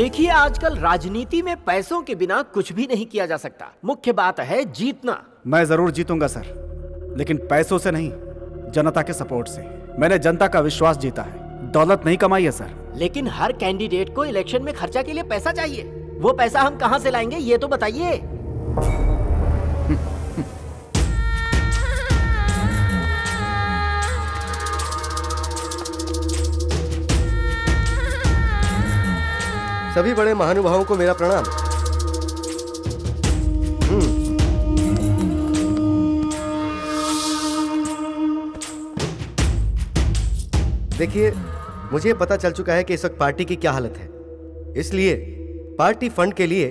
देखिए, आजकल राजनीति में पैसों के बिना कुछ भी नहीं किया जा सकता। मुख्य बात है जीतना। मैं जरूर जीतूंगा सर, लेकिन पैसों से नहीं, जनता के सपोर्ट से। मैंने जनता का विश्वास जीता है, दौलत नहीं कमाई है सर। लेकिन हर कैंडिडेट को इलेक्शन में खर्चा के लिए पैसा चाहिए। वो पैसा हम कहां से लाएंगे, ये तो बताइए। सभी बड़े महानुभावों को मेरा प्रणाम। देखिए, मुझे पता चल चुका है कि इस वक्त पार्टी की क्या हालत है, इसलिए पार्टी फंड के लिए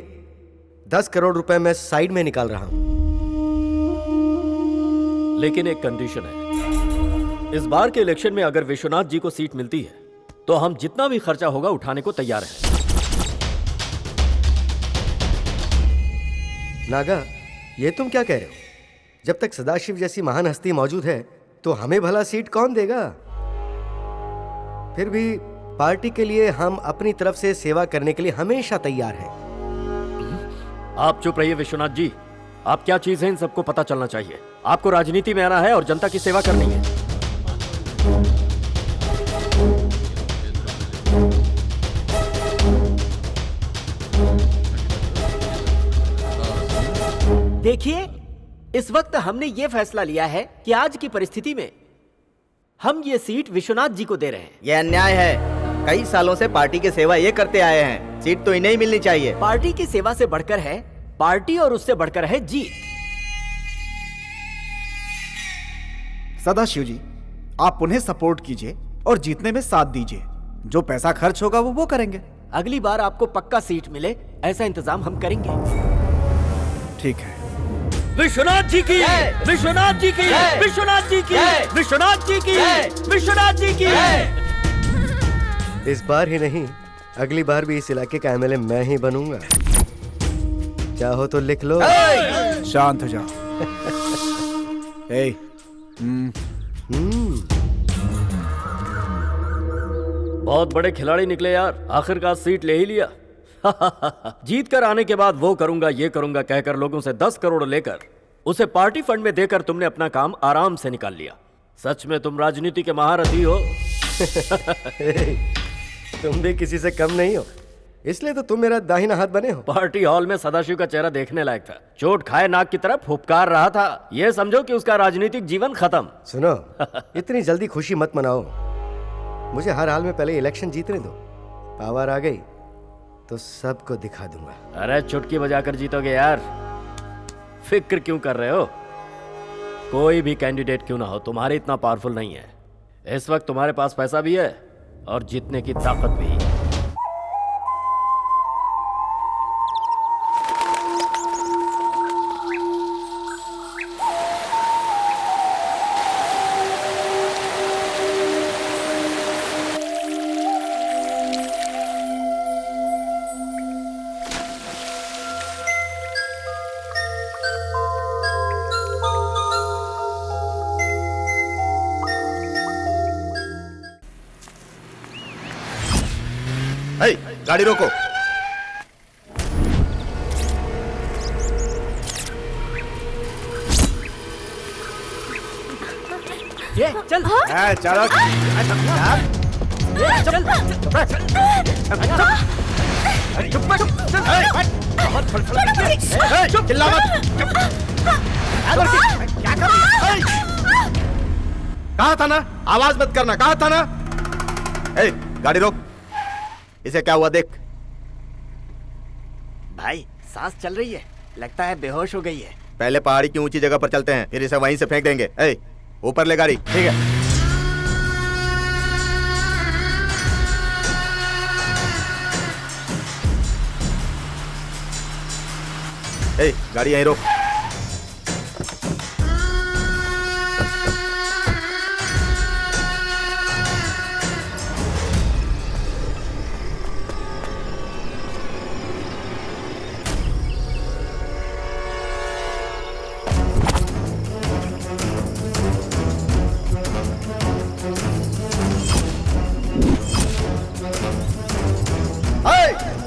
10 करोड़ रुपए मैं साइड में निकाल रहा हूं। लेकिन एक कंडीशन है, इस बार के इलेक्शन में अगर विश्वनाथ जी को सीट मिलती है तो हम जितना भी खर्चा होगा उठाने को तैयार हैं। नागा, ये तुम क्या कह रहे हो? जब तक सदाशिव जैसी महान हस्ती मौजूद है तो हमें भला सीट कौन देगा? फिर भी पार्टी के लिए हम अपनी तरफ से सेवा करने के लिए हमेशा तैयार हैं। आप चुप रहिए विश्वनाथ जी। आप क्या चीज है इन सबको पता चलना चाहिए। आपको राजनीति में आना है और जनता की सेवा करनी है। देखिए, इस वक्त हमने ये फैसला लिया है कि आज की परिस्थिति में हम ये सीट विश्वनाथ जी को दे रहे हैं। यह अन्याय है। कई सालों से पार्टी की सेवा ये करते आए हैं, सीट तो इन्हें ही मिलनी चाहिए। पार्टी की सेवा से बढ़कर है पार्टी, और उससे बढ़कर है जीत। सदाशिव जी, आप उन्हें सपोर्ट कीजिए और जीतने में साथ दीजिए। जो पैसा खर्च होगा वो करेंगे। अगली बार आपको पक्का सीट मिले, ऐसा इंतजाम हम करेंगे। ठीक है। विश्वनाथ जी की, विश्वनाथ जी की, विश्वनाथ जी की, विश्वनाथ जी की, विश्वनाथ जी की। इस बार ही नहीं, अगली बार भी इस इलाके का एमएलए मैं ही बनूंगा। चाहो तो लिख लो। शांत हो जाओ। बहुत बड़े खिलाड़ी निकले यार, आखिरकार सीट ले ही लिया। जीत कर आने के बाद वो करूंगा ये करूंगा कहकर लोगों से 10 करोड़ लेकर उसे पार्टी फंड में देकर तुमने अपना काम आराम से निकाल लिया। सच में तुम राजनीति के महारथी हो। तुम भी किसी से कम नहीं हो, इसलिए तो तुम मेरा दाहिना हाथ बने हो। पार्टी हॉल में सदाशिव का चेहरा देखने लायक था। चोट खाए नाक की तरफ फुफकार रहा था। ये समझो कि उसका राजनीतिक जीवन खत्म। सुनो, इतनी जल्दी खुशी मत मनाओ। मुझे हर हाल में पहले इलेक्शन जीतने दो। पावर आ गई तो सबको दिखा दूंगा। अरे चुटकी बजाकर जीतोगे यार, फिक्र क्यों कर रहे हो? कोई भी कैंडिडेट क्यों ना हो, तुम्हारे इतना पावरफुल नहीं है। इस वक्त तुम्हारे पास पैसा भी है और जीतने की ताकत भी है। गाड़ी रोको। ये चल। चलो। कहा था ना आवाज मत करना, कहा था ना। गाड़ी रोक। इसे क्या हुआ देख। भाई, सांस चल रही है, लगता है बेहोश हो गई है। पहले पहाड़ी की ऊंची जगह पर चलते हैं, फिर इसे वहीं से फेंक देंगे। ऊपर ले गाड़ी। ठीक है। गाड़ी यहीं रोक।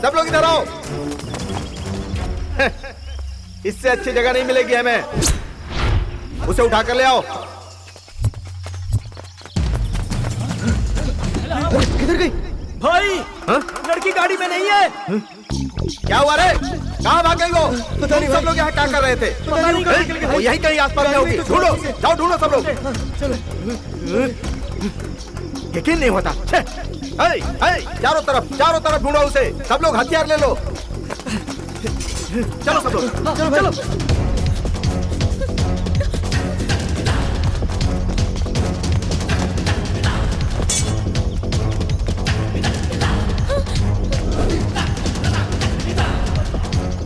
सब लोग इससे अच्छी जगह नहीं मिलेगी हमें। उसे उठा कर ले आओ। किधर गई? भाई लड़की गाड़ी में नहीं है। क्या हुआ रे? कहाँ भाग गई वो? पता नहीं। सब लोग यहाँ क्या कर रहे थे? पता नहीं कहाँ निकल गई। वो यहीं कहीं आसपास में होगी। ढूंढो, जाओ ढूंढो सब लोग। यकीन नहीं होता। छे! चारों तरफ ढूंढो उसे। सब लोग हथियार ले लो। चलो सब लोग, चलो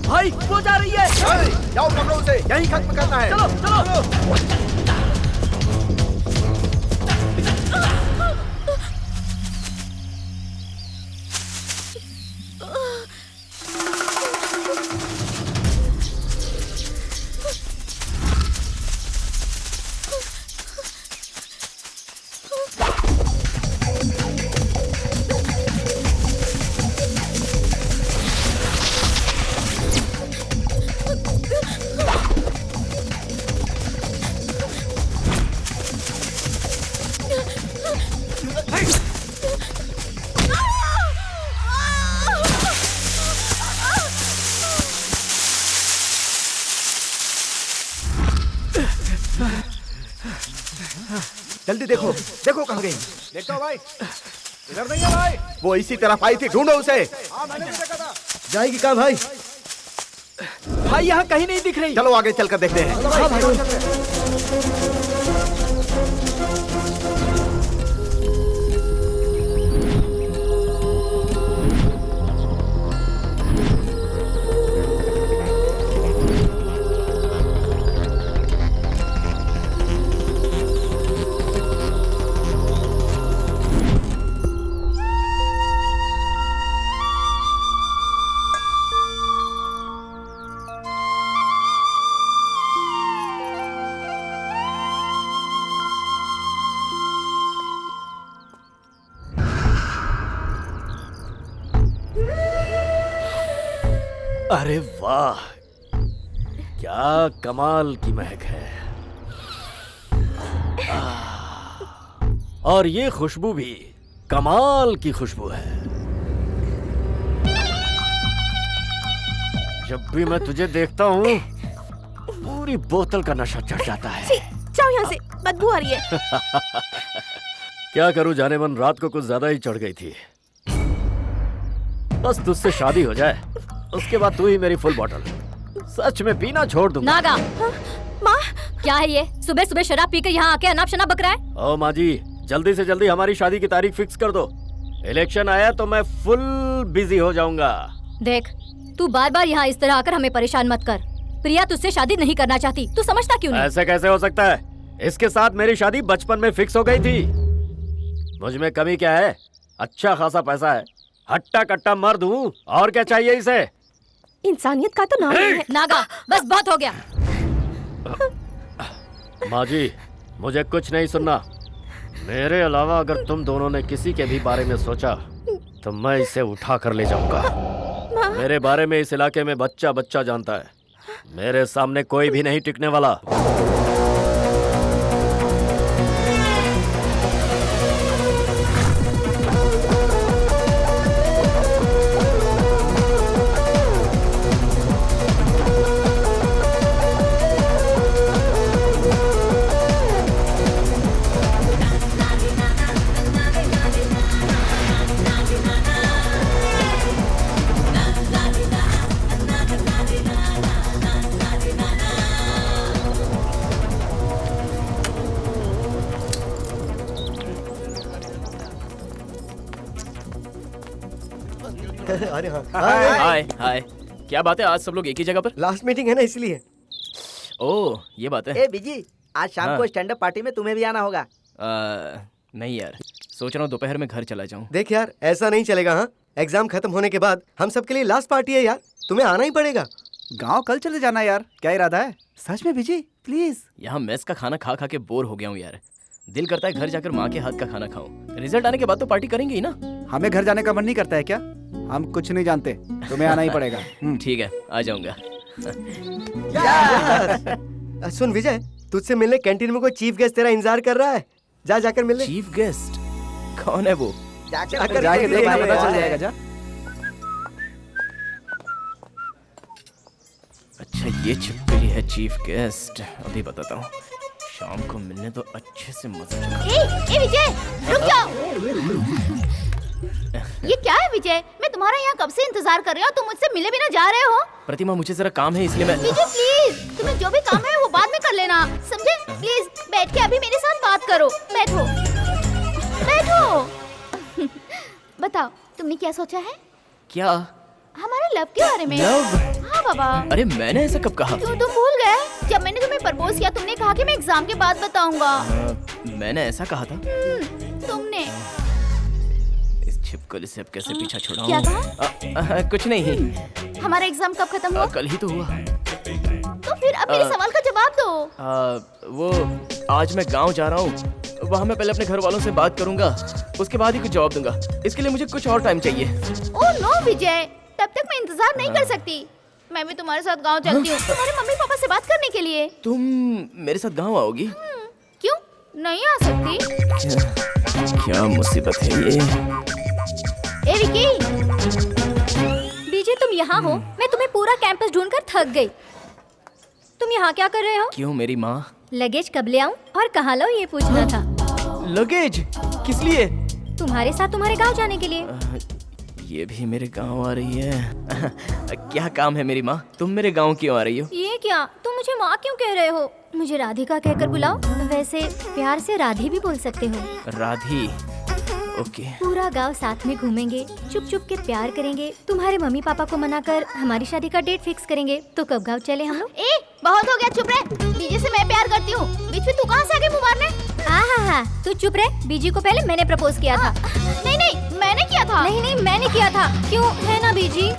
भाई वो जा रही है। जाओ पकड़ो उसे। यहीं खत्म करना है। चलो चलो। जल्दी देखो, देखो कहाँ गई। देखता हूँ भाई, इधर नहीं है भाई। वो इसी तरफ आई थी, ढूंढो उसे। हाँ मैंने भी देखा था। जाएगी कहाँ भाई? भाई यहाँ कहीं नहीं दिख रही। चलो आगे चलकर देखते हैं। हाँ भाई। अरे वाह, क्या कमाल की महक है। और ये खुशबू भी कमाल की खुशबू है। जब भी मैं तुझे देखता हूँ पूरी बोतल का नशा चढ़ जाता है। जाओ यहाँ से, बदबू आ रही है। क्या करूं जाने मन, रात को कुछ ज्यादा ही चढ़ गई थी। बस तुझसे शादी हो जाए, उसके बाद तू ही मेरी फुल बॉटल। सच में पीना छोड़ दूंगा। नागा, माँ क्या है ये? सुबह सुबह शराब पी के यहाँ आके अनाप शनाप बक रहा है। ओ माँ जी, जल्दी से जल्दी हमारी शादी की तारीख फिक्स कर दो। इलेक्शन आया तो मैं फुल बिजी हो जाऊंगा। देख, तू बार बार यहाँ इस तरह आकर हमें परेशान मत कर। प्रिया तुझसे शादी नहीं करना चाहती, तू समझता क्यों नहीं? ऐसे कैसे हो सकता है? इसके साथ मेरी शादी बचपन में फिक्स हो गई थी। मुझ में कमी क्या है? अच्छा खासा पैसा है, हट्टा कट्टा मर्द हूँ, और क्या चाहिए इसे? इंसानियत का तो नाम नहीं है। नागा, बस बहुत हो गया। माँ जी, मुझे कुछ नहीं सुनना। मेरे अलावा अगर तुम दोनों ने किसी के भी बारे में सोचा तो मैं इसे उठा कर ले जाऊंगा। मेरे बारे में इस इलाके में बच्चा बच्चा जानता है। मेरे सामने कोई भी नहीं टिकने वाला। अरे हाँ, हाय हाय, क्या बात है? आज सब लोग एक ही जगह पर? लास्ट मीटिंग है ना इसलिए। ओह, ये बात है। ए बिजी, आज शाम हाँ। को स्टैंड अप पार्टी में तुम्हें भी आना होगा। नहीं यार, सोच रहा हूँ दोपहर में घर चला जाऊँ। देख यार, ऐसा नहीं चलेगा। हाँ, एग्जाम खत्म होने के बाद हम सबके लिए लास्ट पार्टी है यार, तुम्हें आना ही पड़ेगा। गांव कल चले जाना यार, क्या इरादा है? सच में बिजी प्लीज। यहाँ मेस का खाना खा खा के बोर हो गया हूँ यार। दिल करता है घर जाकर माँ के हाथ का खाना खाऊं। रिजल्ट आने के बाद तो पार्टी करेंगे ही ना। हमें घर जाने का मन नहीं करता है क्या? हम कुछ नहीं जानते, तुम्हें आना ही पड़ेगा। ठीक है, आ जाऊंगा। सुन विजय, तुझसे मिलने कैंटीन में कोई चीफ गेस्ट तेरा इंतजार कर रहा है। जा जाकर मिल ले। चीफ गेस्ट कौन है वो? जाके जाके देख, यार। पता चल जाएगा। जा। अच्छा ये छिपकली है चीफ गेस्ट, अभी बताता हूँ। शाम को मिलने तो अच्छे से मजा चखा। ए विजय, रुक जाओ। ये क्या है विजय? मैं तुम्हारा यहाँ कब से इंतजार कर रही हूँ, तुम मुझसे मिले बिना जा रहे हो। प्रतिमा मुझे जरा काम है इसलिए मैं। विजय प्लीज, तुम्हें जो भी काम है वो बाद में कर लेना, समझे? प्लीज बैठ के अभी मेरे साथ बात करो। बैठो बैठो। बताओ तुमने क्या सोचा है? क्या? हमारे लव के बारे में। लव? हाँ बाबा। अरे मैंने ऐसा कब कहा? क्यों तुम भूल गए? जब मैंने तुम्हें प्रपोज किया तुमने कहा कि मैं एग्जाम के बाद बताऊंगा। मैंने ऐसा कहा था? तुमने इस छिपकली से अब कैसे पीछा छुड़ाऊं? क्या कहा? कुछ नहीं। हमारा एग्जाम कब खत्म हुआ? कल ही तो हुआ। तो फिर अब मेरे सवाल का जवाब दो। वो आज मैं गांव जा रहा हूँ, वहाँ मैं पहले अपने घर वालों से बात करूंगा, उसके बाद ही कुछ जवाब दूंगा। इसके लिए मुझे कुछ और टाइम चाहिए। ओह नो विजय, तब तक मैं इंतजार नहीं कर सकती। मैं भी तुम्हारे साथ गांव चलती हूँ, तुम्हारे मम्मी पापा से बात करने के लिए। तुम मेरे साथ गांव आओगी? क्यों नहीं आ सकती? क्या मुसीबत है ये। ए विकी, बीजे तुम यहाँ हो? मैं तुम्हें पूरा कैंपस ढूंढकर थक गई। तुम यहाँ क्या कर रहे हो? क्यों मेरी माँ? लगेज कब ले आऊं और कहाँ लाऊं ये पूछना था। लगेज? किस लिए? तुम्हारे साथ तुम्हारे गांव जाने के लिए। ये भी मेरे गांव आ रही है। क्या काम है मेरी माँ? तुम मेरे गांव क्यों आ रही हो? ये क्या, तुम मुझे माँ क्यों कह रहे हो? मुझे राधिका कहकर बुलाओ। वैसे प्यार से राधी भी बोल सकते हो। राधी? ओके। पूरा गांव साथ में घूमेंगे, चुप चुप के प्यार करेंगे, तुम्हारे मम्मी पापा को मनाकर हमारी शादी का डेट फिक्स करेंगे। तो कब गांव चले हम लोग? ए बहुत हो गया, चुप रह। बीजे से मैं प्यार करती हूँ, बीच में तू कहाँ से आके मुँह मारने? हाँ, तू चुप रह। बीजी को पहले मैंने प्रपोज किया था। नहीं मैंने किया था। नहीं मैंने किया था। क्यों, है ना बीजी?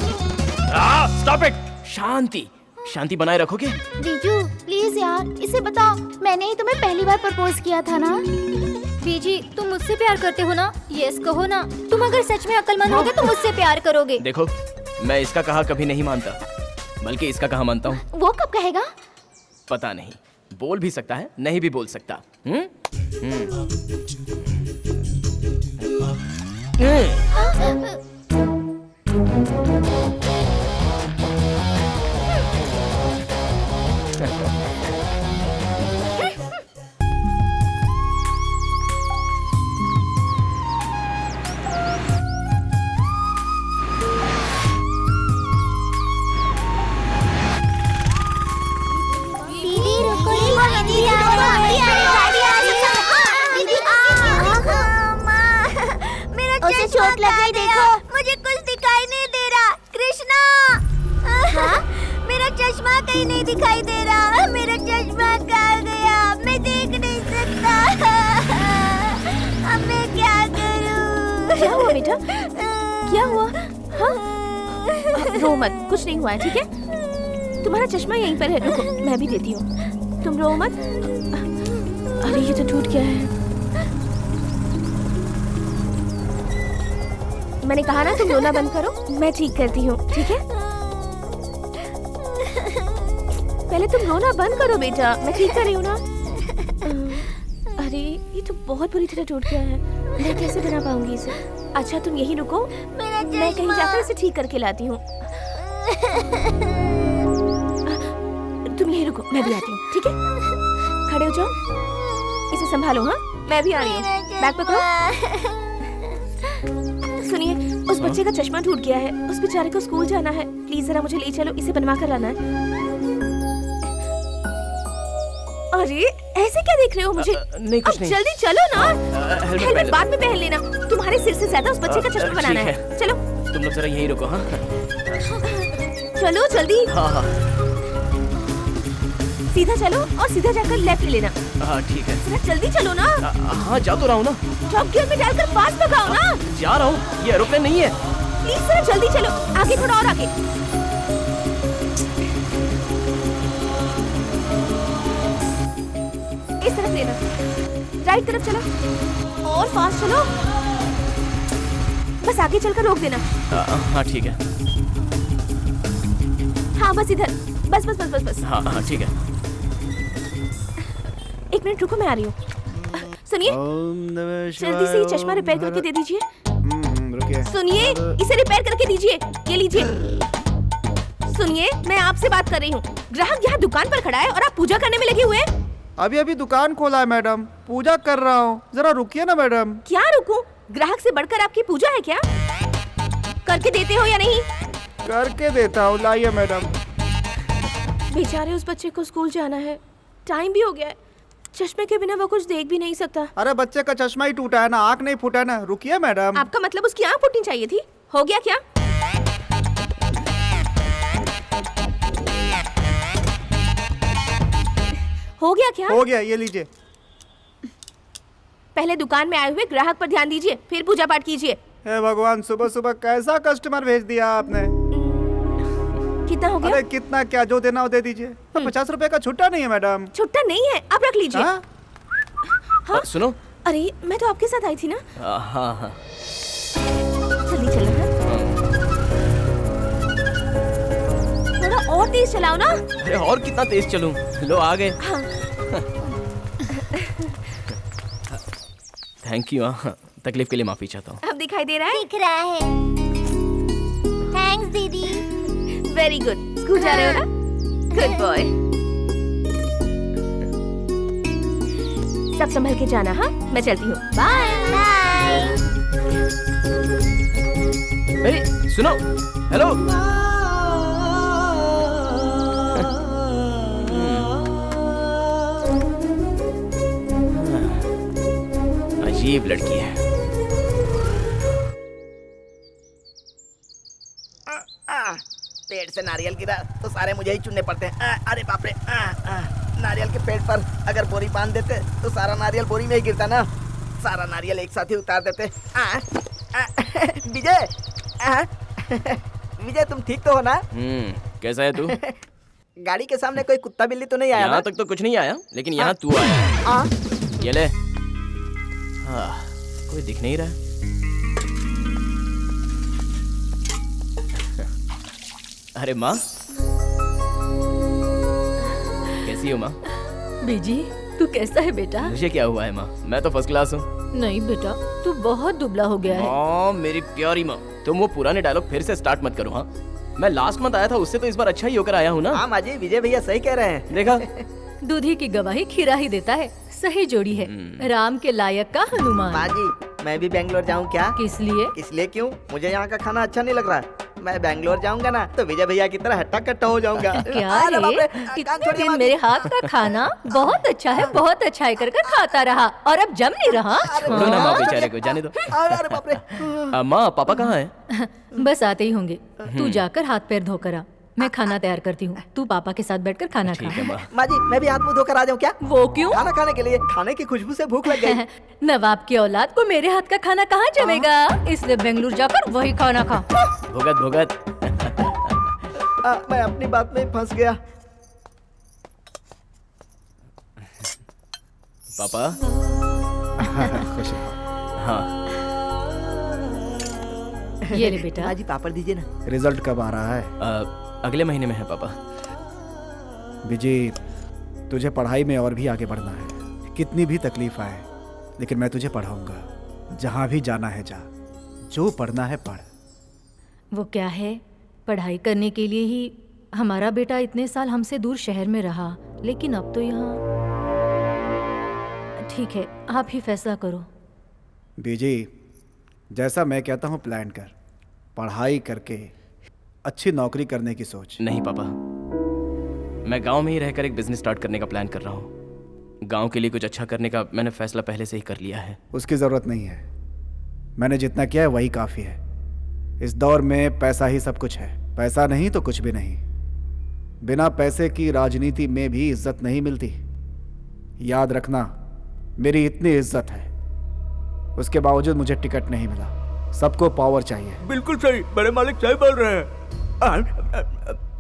Stop it. शांति शांति बनाए रखोगे? जीजू प्लीज यार इसे बताओ, मैंने ही तुम्हें पहली बार प्रपोज किया था ना? बीजी तुम मुझसे प्यार करते हो ना? यस कहो ना। तुम अगर सच में अक्लमंद होगे तो मुझसे प्यार करोगे। देखो मैं इसका कहा कभी नहीं मानता, बल्कि इसका कहा मानता हूँ। वो कब कहेगा? पता नहीं, बोल भी सकता है, नहीं भी बोल सकता। उसे चोट लगी, देखो। मुझे कुछ दिखाई नहीं दे रहा। कृष्णा, मेरा चश्मा कहीं नहीं दिखाई दे रहा। मेरा चश्मा कहाँ गया? मैं देख नहीं सकता। अब मैं क्या करूँ? क्या हुआ बेटा? क्या हुआ? हाँ? रो मत, कुछ नहीं हुआ है, ठीक है? तुम्हारा चश्मा यहीं पर है, रुको मैं भी देती हूँ। तुम रो मत। अरे ये तो टूट गया है। मैंने कहा ना तुम रोना बंद करो, मैं ठीक करती हूँ, ठीक है? पहले तुम रोना बंद करो बेटा, मैं ठीक कर रही हूँ ना। अरे ये तो बहुत बुरी तरह टूट गया है, मैं कैसे बना पाऊंगी इसे? अच्छा तुम यहीं रुको, मैं कहीं जाकर इसे ठीक करके लाती हूँ। तुम यहीं रुको, मैं भी आती हूँ, ठीक है? खड़े हो जाओ, इसे संभालो। हाँ मैं भी आ रही हूँ, बैग पकड़ो। सुनिए, उस बच्चे का चश्मा टूट गया है, उस बेचारे को स्कूल जाना है, प्लीज जरा मुझे ले चलो, इसे बनवा कर लाना है। अरे ऐसे क्या देख रहे हो मुझे? नहीं कुछ नहीं। जल्दी चलो ना। हेलमेट बाद में पहन लेना, तुम्हारे सिर से ज्यादा उस बच्चे का चश्मा बनाना है। चलो तुम लोग जरा यहीं रुको। हाँ चलो जल्दी। हाँ सीधा चलो और सीधा जाकर लेफ्ट ले लेना। हाँ ठीक है। जरा जल्दी चलो ना। हाँ जा तो रहा हूँ ना। टॉप गियर में डालकर फास्ट भगाओ ना। जा रहा हूँ, ये एरोप्लेन नहीं है। प्लीज जरा जल्दी चलो, आगे थोड़ा और आगे। इस तरफ लेना, राइट तरफ चलो और फास्ट चलो, बस आगे चलकर रोक देना। हाँ ठीक है। हाँ बस इधर बस बस बस बस बस। हाँ हाँ ठीक है। 1 मिनट रुको, मैं आ रही हूँ। सुनिए, जल्दी से ये चश्मा रिपेयर करके दे दीजिए। रुकिए। सुनिए, इसे रिपेयर करके दीजिए। ये लीजिए। सुनिए, मैं आपसे बात कर रही हूँ। ग्राहक यहाँ दुकान पर खड़ा है और आप पूजा करने में लगे हुए हैं। अभी अभी दुकान खोला है मैडम, पूजा कर रहा हूँ, जरा रुकिए ना मैडम। क्या रुकूं? ग्राहक से बढ़कर आपकी पूजा है क्या? करके देते हो या नहीं? करके देता हूँ, लाइए मैडम। बेचारे उस बच्चे को स्कूल जाना है, टाइम भी हो गया है। चश्मे के बिना वो कुछ देख भी नहीं सकता। अरे बच्चे का चश्मा ही टूटा है ना, आँख नहीं फूटा है ना। रुकिए मैडम। आपका मतलब उसकी आँख फूटनी चाहिए थी? हो गया क्या? हो गया क्या? हो गया, ये लीजिए। पहले दुकान में आए हुए ग्राहक पर ध्यान दीजिए, फिर पूजा पाठ कीजिए। हे भगवान, सुबह सुबह कैसा कस्टमर भेज दिया आपने। कितना हो गया? अरे कितना क्या, जो देना हो दे दीजिए। 50 रुपए का छुट्टा नहीं है मैडम। छुट्टा नहीं है, आप रख लीजिए। हाँ? हाँ? सुनो। अरे मैं तो आपके साथ आई थी ना। हाँ हाँ। जल्दी चलो। हाँ? थोड़ा और तेज चलाओ ना। अरे और कितना तेज चलूं? लो आ गए। हाँ। Thank you. हाँ, तकलीफ के लिए माफी चाहता हूँ। अब दिखाई दे रहा है? दिख रहा है। थैंक्स दीदी। Very good. स्कूल जा रहे हो ना? Good boy. सब संभल के जाना। हाँ, मैं चलती हूँ। Bye bye. अरे सुनो, हेलो। अजीब लड़की है। पेड़ से नारियल गिरा तो सारे मुझे ही चुनने पड़ते हैं। अरे बाप रे। नारियल के पेड़ पर अगर बोरी बांध देते तो सारा नारियल बोरी में ही गिरता ना। सारा नारियल एक साथ ही उतार देते। विजय, विजय तुम ठीक तो हो ना? कैसा है तू? गाड़ी के सामने कोई कुत्ता बिल्ली तो नहीं आया ना? यहाँ तक तो कुछ नहीं आया, लेकिन यहाँ तू आया। ये ले। हाँ, कोई दिख नहीं रहा। अरे माँ, कैसी हो माँ? बीजी, तू कैसा है बेटा? मुझे क्या हुआ है माँ, मैं तो फर्स्ट क्लास हूँ। नहीं बेटा, तू बहुत दुबला हो गया है। माँ, मेरी प्यारी माँ, तुम वो पुराने डायलॉग फिर से स्टार्ट मत करो। हाँ, मैं लास्ट मंथ आया था, उससे तो इस बार अच्छा ही होकर आया हूँ ना। हाँ माँ जी, विजय भैया सही कह रहे हैं। देखा, दूधी की गवाही खीरा ही देता है। सही जोड़ी है, राम के लायक का हनुमान। माँ जी, मैं भी बेंगलोर जाऊँ क्या? किस लिए? इसलिए क्यों, मुझे यहाँ का खाना अच्छा नहीं लग रहा। मैं बेंगलोर जाऊंगा ना तो विजय भैया की तरह हट्टा कट्टा हो जाऊंगा। क्या रे? इतने दिन मेरे हाथ का खाना बहुत अच्छा है, बहुत अच्छा है कर खाता रहा और अब जम नहीं रहा। छोड़ो ना माँ, बेचारे को जाने दो। अरे बाप रे। माँ, पापा कहाँ हैं? बस आते ही होंगे। तू जाकर हाथ पैर धोकर आ, मैं खाना तैयार करती हूँ। तू पापा के साथ बैठकर खाना खा। ठीक है माँ। माँ जी, मैं भी हाथ मुंह धोकर आ जाऊँ क्या? वो क्यों? खाना खाने के लिए। खाने की खुशबू से भूख लग गई। नवाब की औलाद को मेरे हाथ का खाना कहाँ जमेगा, इसलिए बेंगलुरु जाकर वही खाना खा। भुगत भुगत। मैं अपनी बात में फंस गया। पापा। खुश हाँ, ये ले बेटा। माँ जी, पापड़ दीजिए ना। रिजल्ट कब आ रहा है? अगले महीने में है पापा। विजय, तुझे पढ़ाई में और भी आगे बढ़ना है। कितनी भी तकलीफ आए, लेकिन मैं तुझे पढ़ाऊंगा। जहाँ भी जाना है जा, जो पढ़ना है पढ़। वो क्या है, पढ़ाई करने के लिए ही हमारा बेटा इतने साल हमसे दूर शहर में रहा, लेकिन अब तो यहाँ। ठीक है, आप ही फैसला करो। विजय, जैसा मैं कहता हूँ प्लान कर। पढ़ाई करके अच्छी नौकरी करने की सोच। नहीं पापा, मैं गांव में ही रहकर एक बिजनेस स्टार्ट करने का प्लान कर रहा हूँ। गांव के लिए कुछ अच्छा करने का मैंने फैसला पहले से ही कर लिया है। उसकी ज़रूरत नहीं है, मैंने जितना किया है वही काफ़ी है। इस दौर में पैसा ही सब कुछ है। पैसा नहीं तो कुछ भी नहीं। बिना पैसे की राजनीति में भी इज्जत नहीं मिलती। याद रखना, मेरी इतनी इज्जत है, उसके बावजूद मुझे टिकट नहीं मिला। सबको पावर चाहिए। बिल्कुल सही, बड़े मालिक सही बोल रहे हैं।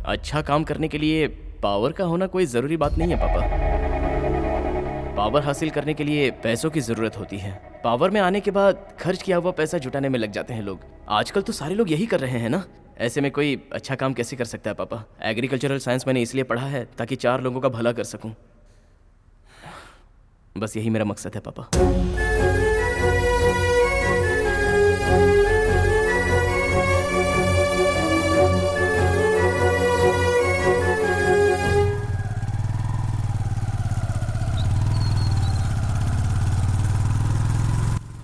अच्छा काम करने के लिए पावर का होना कोई जरूरी बात नहीं है पापा। पावर हासिल करने के लिए पैसों की जरूरत होती है। पावर में आने के बाद खर्च किया हुआ पैसा जुटाने में लग जाते हैं लोग। आजकल तो सारे लोग यही कर रहे हैं ना। ऐसे में कोई अच्छा काम कैसे कर सकता है पापा? एग्रीकल्चरल साइंस मैंने इसलिए पढ़ा है ताकि 4 लोगों का भला कर सकूं। बस यही मेरा मकसद है पापा।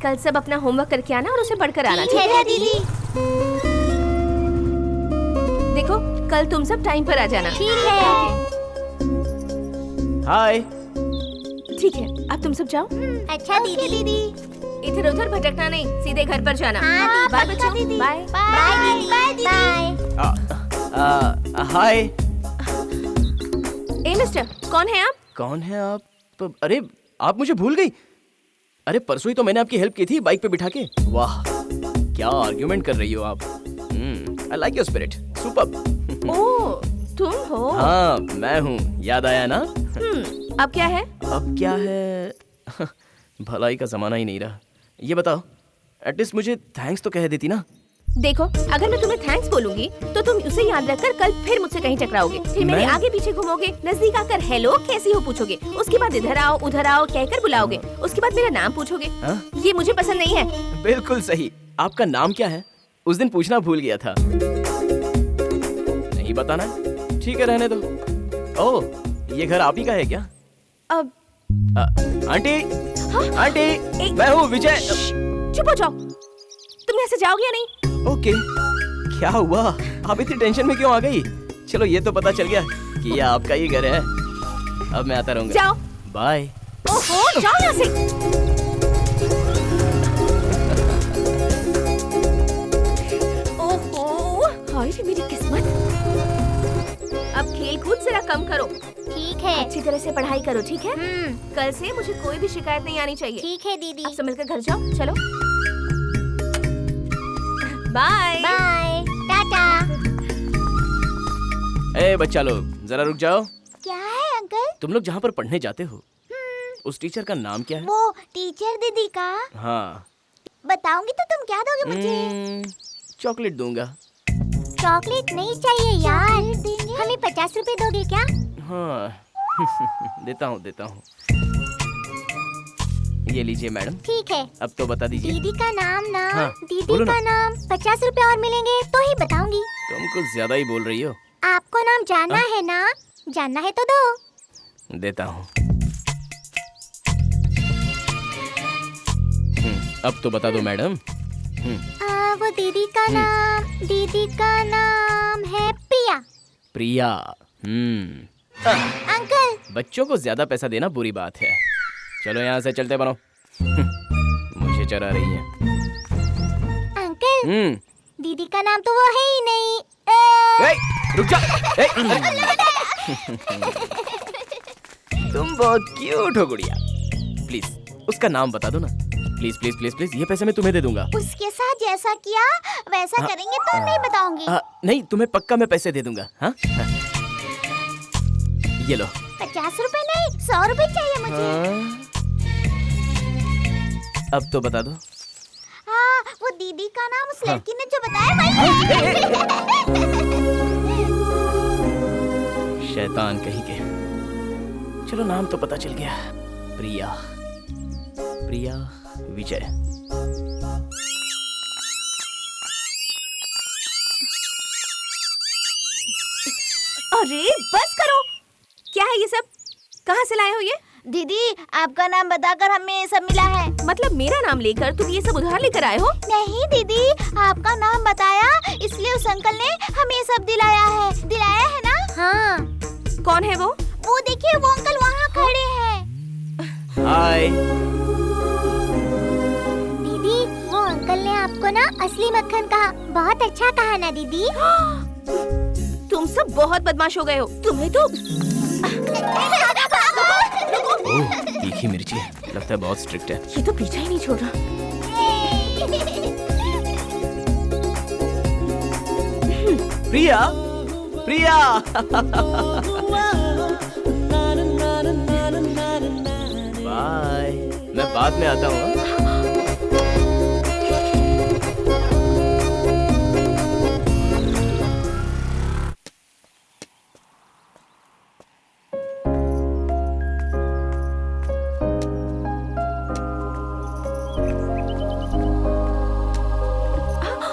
कल सब अपना होमवर्क करके आना और उसे पढ़कर आना, ठीक है दीदी? देखो कल तुम सब टाइम पर आ जाना, ठीक है? हाय। ठीक है, अब तुम सब जाओ। अच्छा दीदी। इधर उधर भटकना नहीं, सीधे घर पर जाना। हाँ, बाय बच्चों, बाय। बाय दीदी। हाय। ए मिस्टर, कौन है आप? कौन है आप? अरे आप मुझे भूल गई। अरे परसों ही तो मैंने आपकी हेल्प की थी बाइक पे बिठा के। वाह क्या आर्ग्यूमेंट कर रही हो आप। I like your spirit, superb. Oh तुम हो? हाँ मैं हूँ, याद आया ना? अब क्या है? अब क्या है? भलाई का जमाना ही नहीं रहा। ये बताओ, एटलीस्ट मुझे थैंक्स तो कह देती ना। देखो अगर मैं तुम्हें थैंक्स बोलूंगी तो तुम उसे याद रखकर कल फिर मुझसे कहीं टकराओगे, फिर मेरे आगे पीछे घूमोगे, नजदीक आकर हेलो कैसी हो पूछोगे, उसके बाद इधर आओ उधर आओ कहकर बुलाओगे, उसके बाद मेरा नाम पूछोगे। ये मुझे पसंद नहीं है। बिल्कुल सही। आपका नाम क्या है? उस दिन पूछना भूल गया था। नहीं बताना? ठीक है रहने दो। ओह ये घर आप ही का है क्या? अब आंटी। हाँ? आंटी मैं हूँ विजय। चुप हो जाओ, तुम यहाँ से जाओगे या नहीं? ओके क्या हुआ? आप इतनी टेंशन में क्यों आ गई? चलो ये तो पता चल गया कि ये आपका ही घर है। अब मैं आता रहूंगा। जाओ। बाय। ओहो जाओ यहाँ से। ओहो हाय मेरी किस्मत। अब खेल कूद जरा कम करो, ठीक है? अच्छी तरह से पढ़ाई करो, ठीक है? कल से मुझे कोई भी शिकायत नहीं आनी चाहिए। ठीक है दीदी। अब संभल कर घर जाओ, चलो बाय। बाय टाटा। ए बच्चा लोग जरा रुक जाओ। क्या है अंकल? तुम लोग जहाँ पर पढ़ने जाते हो उस टीचर का नाम क्या है? वो टीचर दीदी का। हाँ बताऊंगी तो तुम क्या दोगे मुझे? चॉकलेट दूंगा। चॉकलेट नहीं चाहिए यार, हमें 50 रुपए दोगे क्या? हाँ देता हूँ। ये लीजिए मैडम। ठीक है। अब तो बता दीजिए। दीदी का नाम ना। हाँ, दीदी का नाम 50 रुपए और मिलेंगे तो ही बताऊंगी। तुम कुछ ज्यादा ही बोल रही हो। आपको नाम जानना है ना? जानना है तो दो। देता हूँ। अब तो बता दो मैडम। वो दीदी का नाम है प्रिया। प्रिया। अंकल बच्चों को ज्यादा पैसा देना बुरी बात है। चलो यहाँ से चलते बनो। मुझे चरा रही है। अंकल दीदी का नाम तो वो है ही नहीं। रुक जा। तुम बहुत क्यूट हो गुड़िया। प्लीज उसका नाम बता दो ना। प्लीज प्लीज प्लीज प्लीज, ये पैसे मैं तुम्हें दे दूंगा। उसके साथ जैसा किया वैसा करेंगे तो नहीं बताऊंगी। नहीं तुम्हें पक्का मैं पैसे दे दूंगा। हाँ ये लो। 50 रुपए नहीं 100 रुपए चाहिए मुझे। अब तो बता दो। हाँ वो दीदी का नाम उस लड़की ने जो बताया वही। शैतान कहीं के। चलो नाम तो पता चल गया। प्रिया विजय। अरे बस करो, क्या है ये सब? कहाँ से लाए हो ये? दीदी आपका नाम बताकर हमें ये सब मिला है। मतलब मेरा नाम लेकर तुम ये सब उधार लेकर आए हो? नहीं दीदी आपका नाम बताया इसलिए उस अंकल ने हमें ये सब दिलाया है ना? हाँ। कौन है वो? वो देखिए वो अंकल वहाँ खड़े हैं। हाय। दीदी वो अंकल ने आपको ना असली मक्खन कहा। बहुत अच्छा कहा ना दीदी? तुम सब बहुत बदमाश हो गए हो। तुम्हें तो तीखी मिर्ची है, लगता है बहुत स्ट्रिक्ट है। ये तो पीछा ही नहीं छोड़ रहा। प्रिया बाय, मैं बाद में आता हूँ।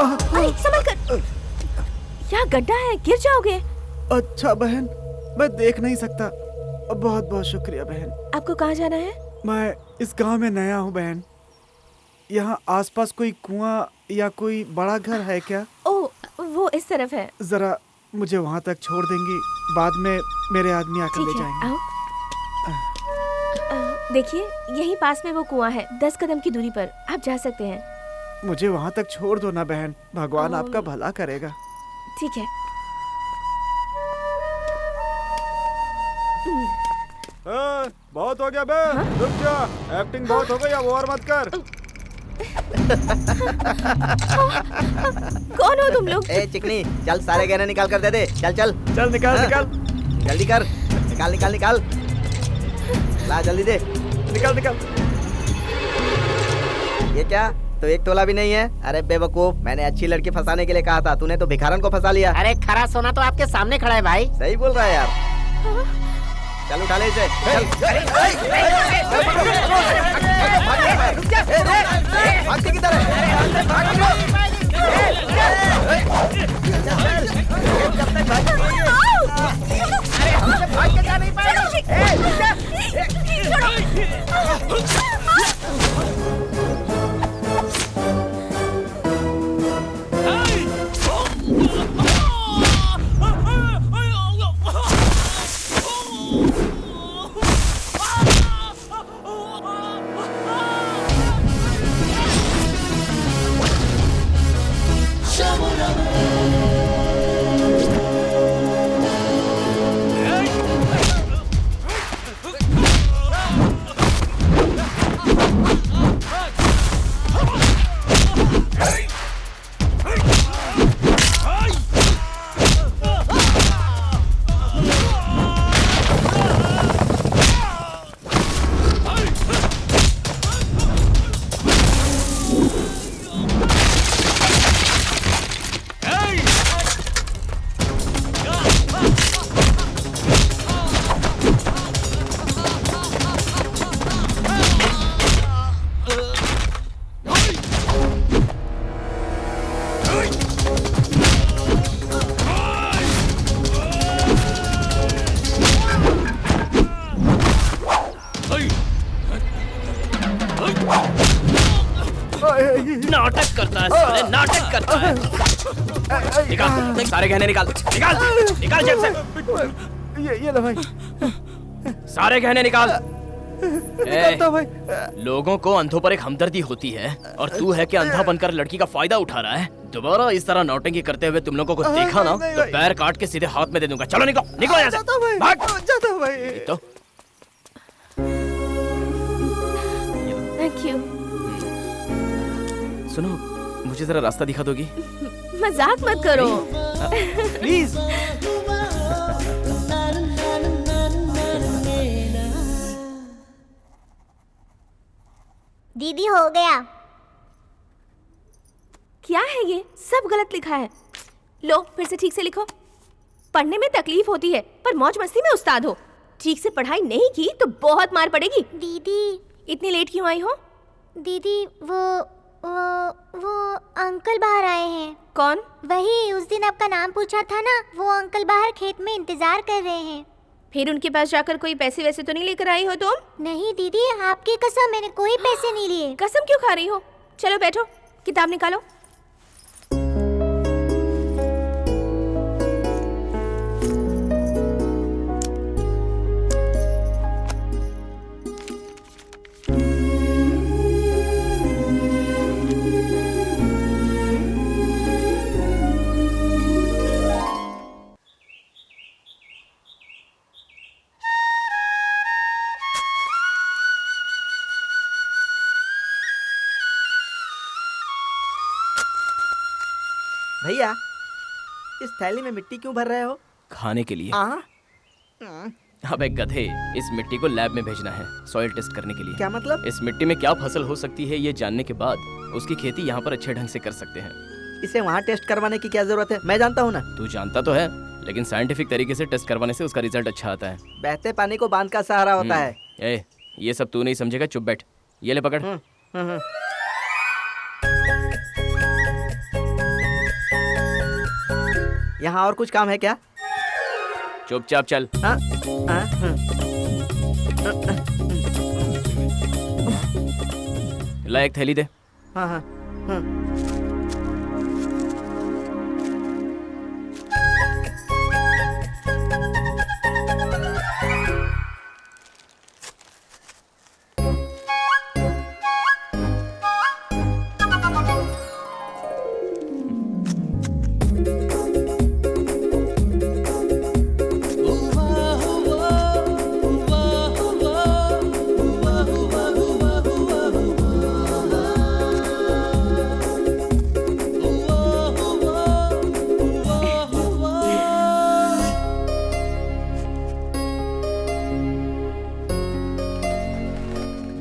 अरे संभल कर, यहाँ गड्ढा है, गिर जाओगे। अच्छा बहन, मैं देख नहीं सकता। बहुत बहुत शुक्रिया बहन। आपको कहाँ जाना है? मैं इस गांव में नया हूँ बहन। यहाँ आसपास कोई कुआं या कोई बड़ा घर है क्या? ओह, वो इस तरफ है। जरा मुझे वहाँ तक छोड़ देंगी, बाद में मेरे आदमी आकर ले ठीक है, जाएंगे। आओ। देखिए, यहीं पास में वो कुआं है, 10 कदम की दूरी पर, आप जा सकते हैं। मुझे वहाँ तक छोड़ दो ना बहन, भगवान आपका भला करेगा। ठीक है। बहुत हो गया बे, रुक जा। एक्टिंग बहुत हो गई, अब और मत कर। कौन हो तुम लोग? ए चिकनी, चल सारे गहने निकाल कर दे दे। चल चल चल निकाल निकाल जल्दी कर, निकाल निकाल निकाल, ला जल्दी दे। निकाल निकाल। ये क्या, तो 1 तोला भी नहीं है? अरे बेवकूफ, मैंने अच्छी लड़की फंसाने के लिए कहा था, तूने तो भिखारन को फंसा लिया। अरे खरा सोना तो आपके सामने खड़ा है भाई। सही बोल रहा है यार। चल उठा ले इसे। भागते किधर है? भाग के जा नहीं पाएगा। नाटक करता है साले, नाटक करता है। निकाल सारे गहने, निकाल निकाल निकाल जेब से। ये लो भाई, सारे गहने निकाल। निकालता भाई। लोगों को अंधों पर एक हमदर्दी होती है, और तू है कि अंधा बनकर लड़की का फायदा उठा रहा है। दोबारा इस तरह नौटंकी करते हुए तुम लोगों को देखा ना तो पैर काट के सीधे हाथ में दे दूंगा। चलो निकलो निकलो यहाँ से, भाग। जाता भाई। तो थैंक यू। सुनो, मुझे जरा रास्ता दिखा दोगी? मजाक मत करो प्लीज। दीदी हो गया। क्या है ये? सब गलत लिखा है। लो फिर से ठीक से लिखो। पढ़ने में तकलीफ होती है पर मौज मस्ती में उस्ताद हो। ठीक से पढ़ाई नहीं की तो बहुत मार पड़ेगी। दीदी इतनी लेट क्यों आई हो? दीदी वो अंकल बाहर आए हैं। कौन? वही उस दिन आपका नाम पूछा था ना, वो अंकल बाहर खेत में इंतजार कर रहे हैं। फिर उनके पास जाकर कोई पैसे वैसे तो नहीं लेकर आई हो तुम? नहीं दीदी, आपकी कसम, मैंने कोई पैसे नहीं लिए। कसम क्यों खा रही हो? चलो बैठो, किताब निकालो। भैया, इस थैली में मिट्टी क्यों भर रहे हो? खाने के लिए। हाँ? अबे गधे, इस मिट्टी को लैब में भेजना है सॉइल टेस्ट करने के लिए। क्या मतलब? इस मिट्टी में क्या फसल हो सकती है ये जानने के बाद उसकी खेती यहाँ पर अच्छे ढंग से कर सकते हैं। इसे वहाँ टेस्ट करवाने की क्या जरूरत है? मैं जानता हूँ ना। तू जानता तो है, लेकिन साइंटिफिक तरीके से टेस्ट करवाने से उसका रिजल्ट अच्छा आता है। बहते पानी को बांध का सहारा होता है। ए, ये सब तू नहीं समझेगा, चुप बैठ। ये ले पकड़। यहाँ और कुछ काम है क्या? चुपचाप चल। हाँ? हाँ? ला एक थैली दे। हाँ हाँ हाँ।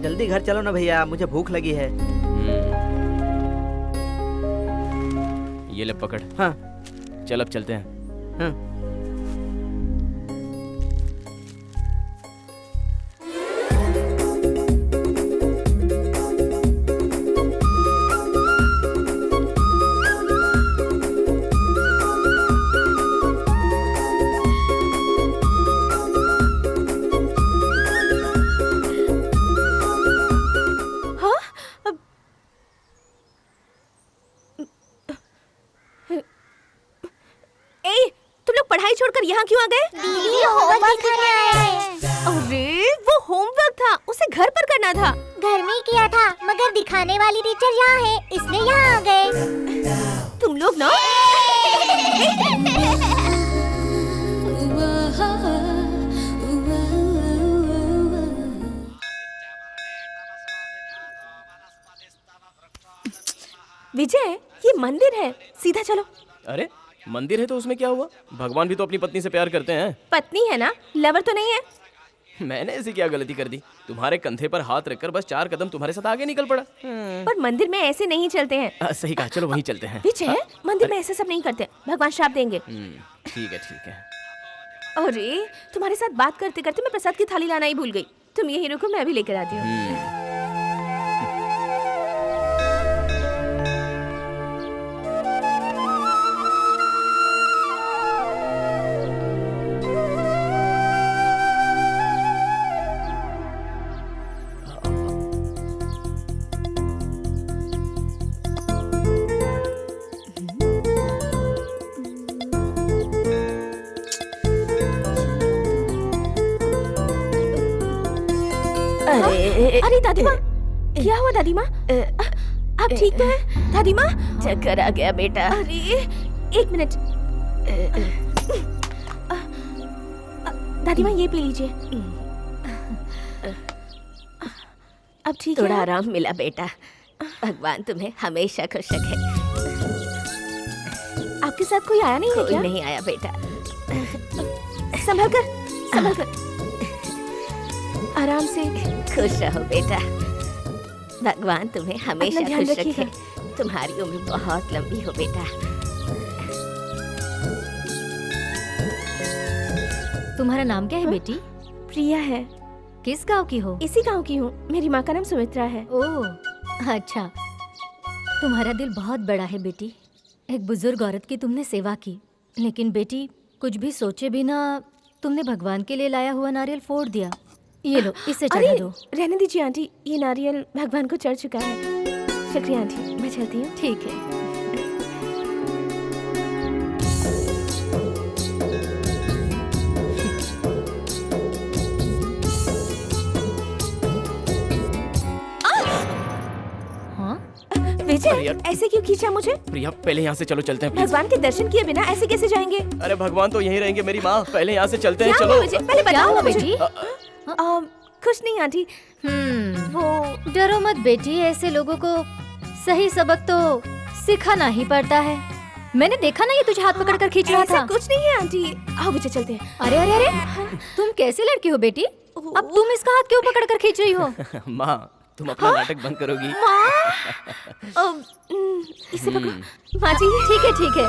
जल्दी घर चलो ना भैया, मुझे भूख लगी है। ये ले पकड़। हाँ। चल अब चलते हैं। हाँ। छोड़कर यहाँ क्यों आ गए? दीदी होमवर्क करने आए हैं। अरे वो होमवर्क था, उसे घर पर करना था। घर में किया था, मगर दिखाने वाली टीचर यहाँ है, इसलिए यहाँ आ गए। तुम लोग ना विजय, ये मंदिर है, सीधा चलो। अरे मंदिर है तो उसमें क्या हुआ? भगवान भी तो अपनी पत्नी से प्यार करते हैं। पत्नी है ना, लवर तो नहीं है। मैंने ऐसी क्या गलती कर दी? तुम्हारे कंधे पर हाथ रखकर बस 4 कदम तुम्हारे साथ आगे निकल पड़ा। पर मंदिर में ऐसे नहीं चलते हैं। सही कहा, चलो वहीं चलते हैं। विजय, मंदिर में ऐसे सब नहीं करते, भगवान श्राप देंगे। ठीक है ठीक है। अरे तुम्हारे साथ बात करते करते मैं प्रसाद की थाली लाना ही भूल गई। तुम यही रुको, मैं भी लेकर आती हूँ। अरे दादी माँ, क्या हुआ दादी माँ? आप ठीक तो हैं दादी माँ? चक्कर आ गया बेटा। अरे एक मिनट, दादी माँ ये पी लीजिए। अब ठीक है? थोड़ा आराम मिला बेटा, भगवान तुम्हें हमेशा खुश रखे। आपके साथ कोई आया नहीं है क्या? नहीं आया बेटा। संभल कर आराम से। खुश रहो बेटा, भगवान तुम्हें हमेशा ध्यान खुश रखिएगा। रखे। तुम्हारी उम्र बहुत लंबी हो बेटा। तुम्हारा नाम क्या है बेटी? प्रिया है। किस गांव की हो? इसी गांव की हूँ। मेरी माँ का नाम सुमित्रा है। ओह अच्छा, तुम्हारा दिल बहुत बड़ा है बेटी। एक बुजुर्ग औरत की तुमने सेवा की, लेकिन बेटी कुछ भी सोचे बिना तुमने भगवान के लिए लाया हुआ नारियल फोड़ दिया। ये लो, इसे चढ़ा दो। रहने दीजिए आंटी, ये नारियल भगवान को चढ़ चुका है। शुक्रिया आंटी, मैं चलती हूँ। ठीक है। विजय, ऐसे क्यों खींचा मुझे? प्रिया पहले यहाँ से चलो, चलते हैं प्लीज। भगवान के दर्शन किए बिना ऐसे कैसे जाएंगे? अरे भगवान तो यहीं रहेंगे मेरी माँ, पहले यहाँ से चलते हैं। क्या चलो हुआ विजय? पहले बताओ ना बेटी। कुछ नहीं आंटी। वो डरो मत बेटी, ऐसे लोगों को सही सबक तो सिखाना ही पड़ता है। मैंने देखा ना, ये तुझे हाथ पकड़ कर खींच रहा था। कुछ नहीं है आंटी, आओ विजय चलते हैं। अरे अरे अरे, तुम कैसी लड़की हो बेटी? अब तुम इसका हाथ क्यों पकड़ कर खींच रही हो? माँ तुम अपना नाटक बंद करोगी? इसे पकड़ो। माँ जी ठीक है।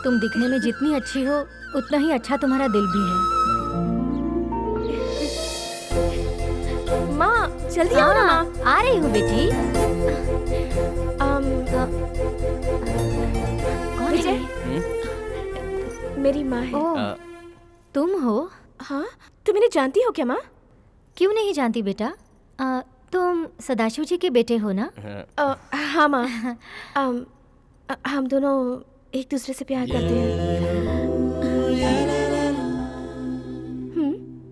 तुम दिखने में जितनी अच्छी हो उतना ही अच्छा तुम्हारा दिल भी है। माँ जल्दी आओ ना। माँ आ रही हूँ बेटी। विजय मेरी माँ है। ओह, तुम हो? हाँ, तुम इन्हें जानती हो क्या माँ? क्यों नहीं जानती बेटा? तुम सदाशिव जी के बेटे हो ना? हाँ माँ। हम दोनों एक दूसरे से प्यार करते हैं।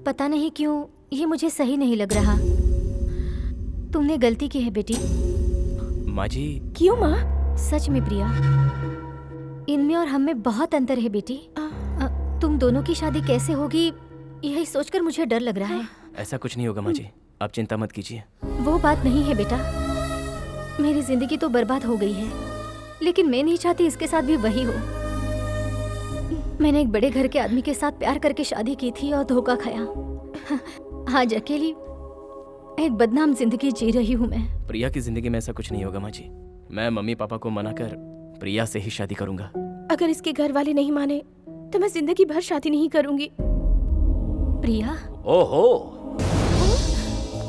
पता नहीं क्यों ये मुझे सही नहीं लग रहा। तुमने गलती की है बेटी। माँ जी। क्यों माँ? सच में प्रिया, इनमें और हम में बहुत अंतर है बेटी। तुम दोनों की शादी कैसे होगी यही सोचकर मुझे डर लग रहा है। ऐसा कुछ नहीं होगा माँ जी, आप चिंता मत कीजिए। वो बात नहीं है बेटा, मेरी जिंदगी तो बर्बाद हो गई है, लेकिन मैं नहीं चाहती इसके साथ भी वही हो। मैंने एक बड़े घर के आदमी के साथ प्यार करके शादी की थी और धोखा खाया। आज अकेली एक बदनाम जिंदगी जी रही हूँ मैं। प्रिया की जिंदगी में ऐसा कुछ नहीं होगा माँ जी। मैं मम्मी पापा को मनाकर प्रिया से ही शादी करूंगा। अगर इसके घर वाले नहीं माने तो मैं जिंदगी भर शादी नहीं करूंगी। प्रिया? ओहो,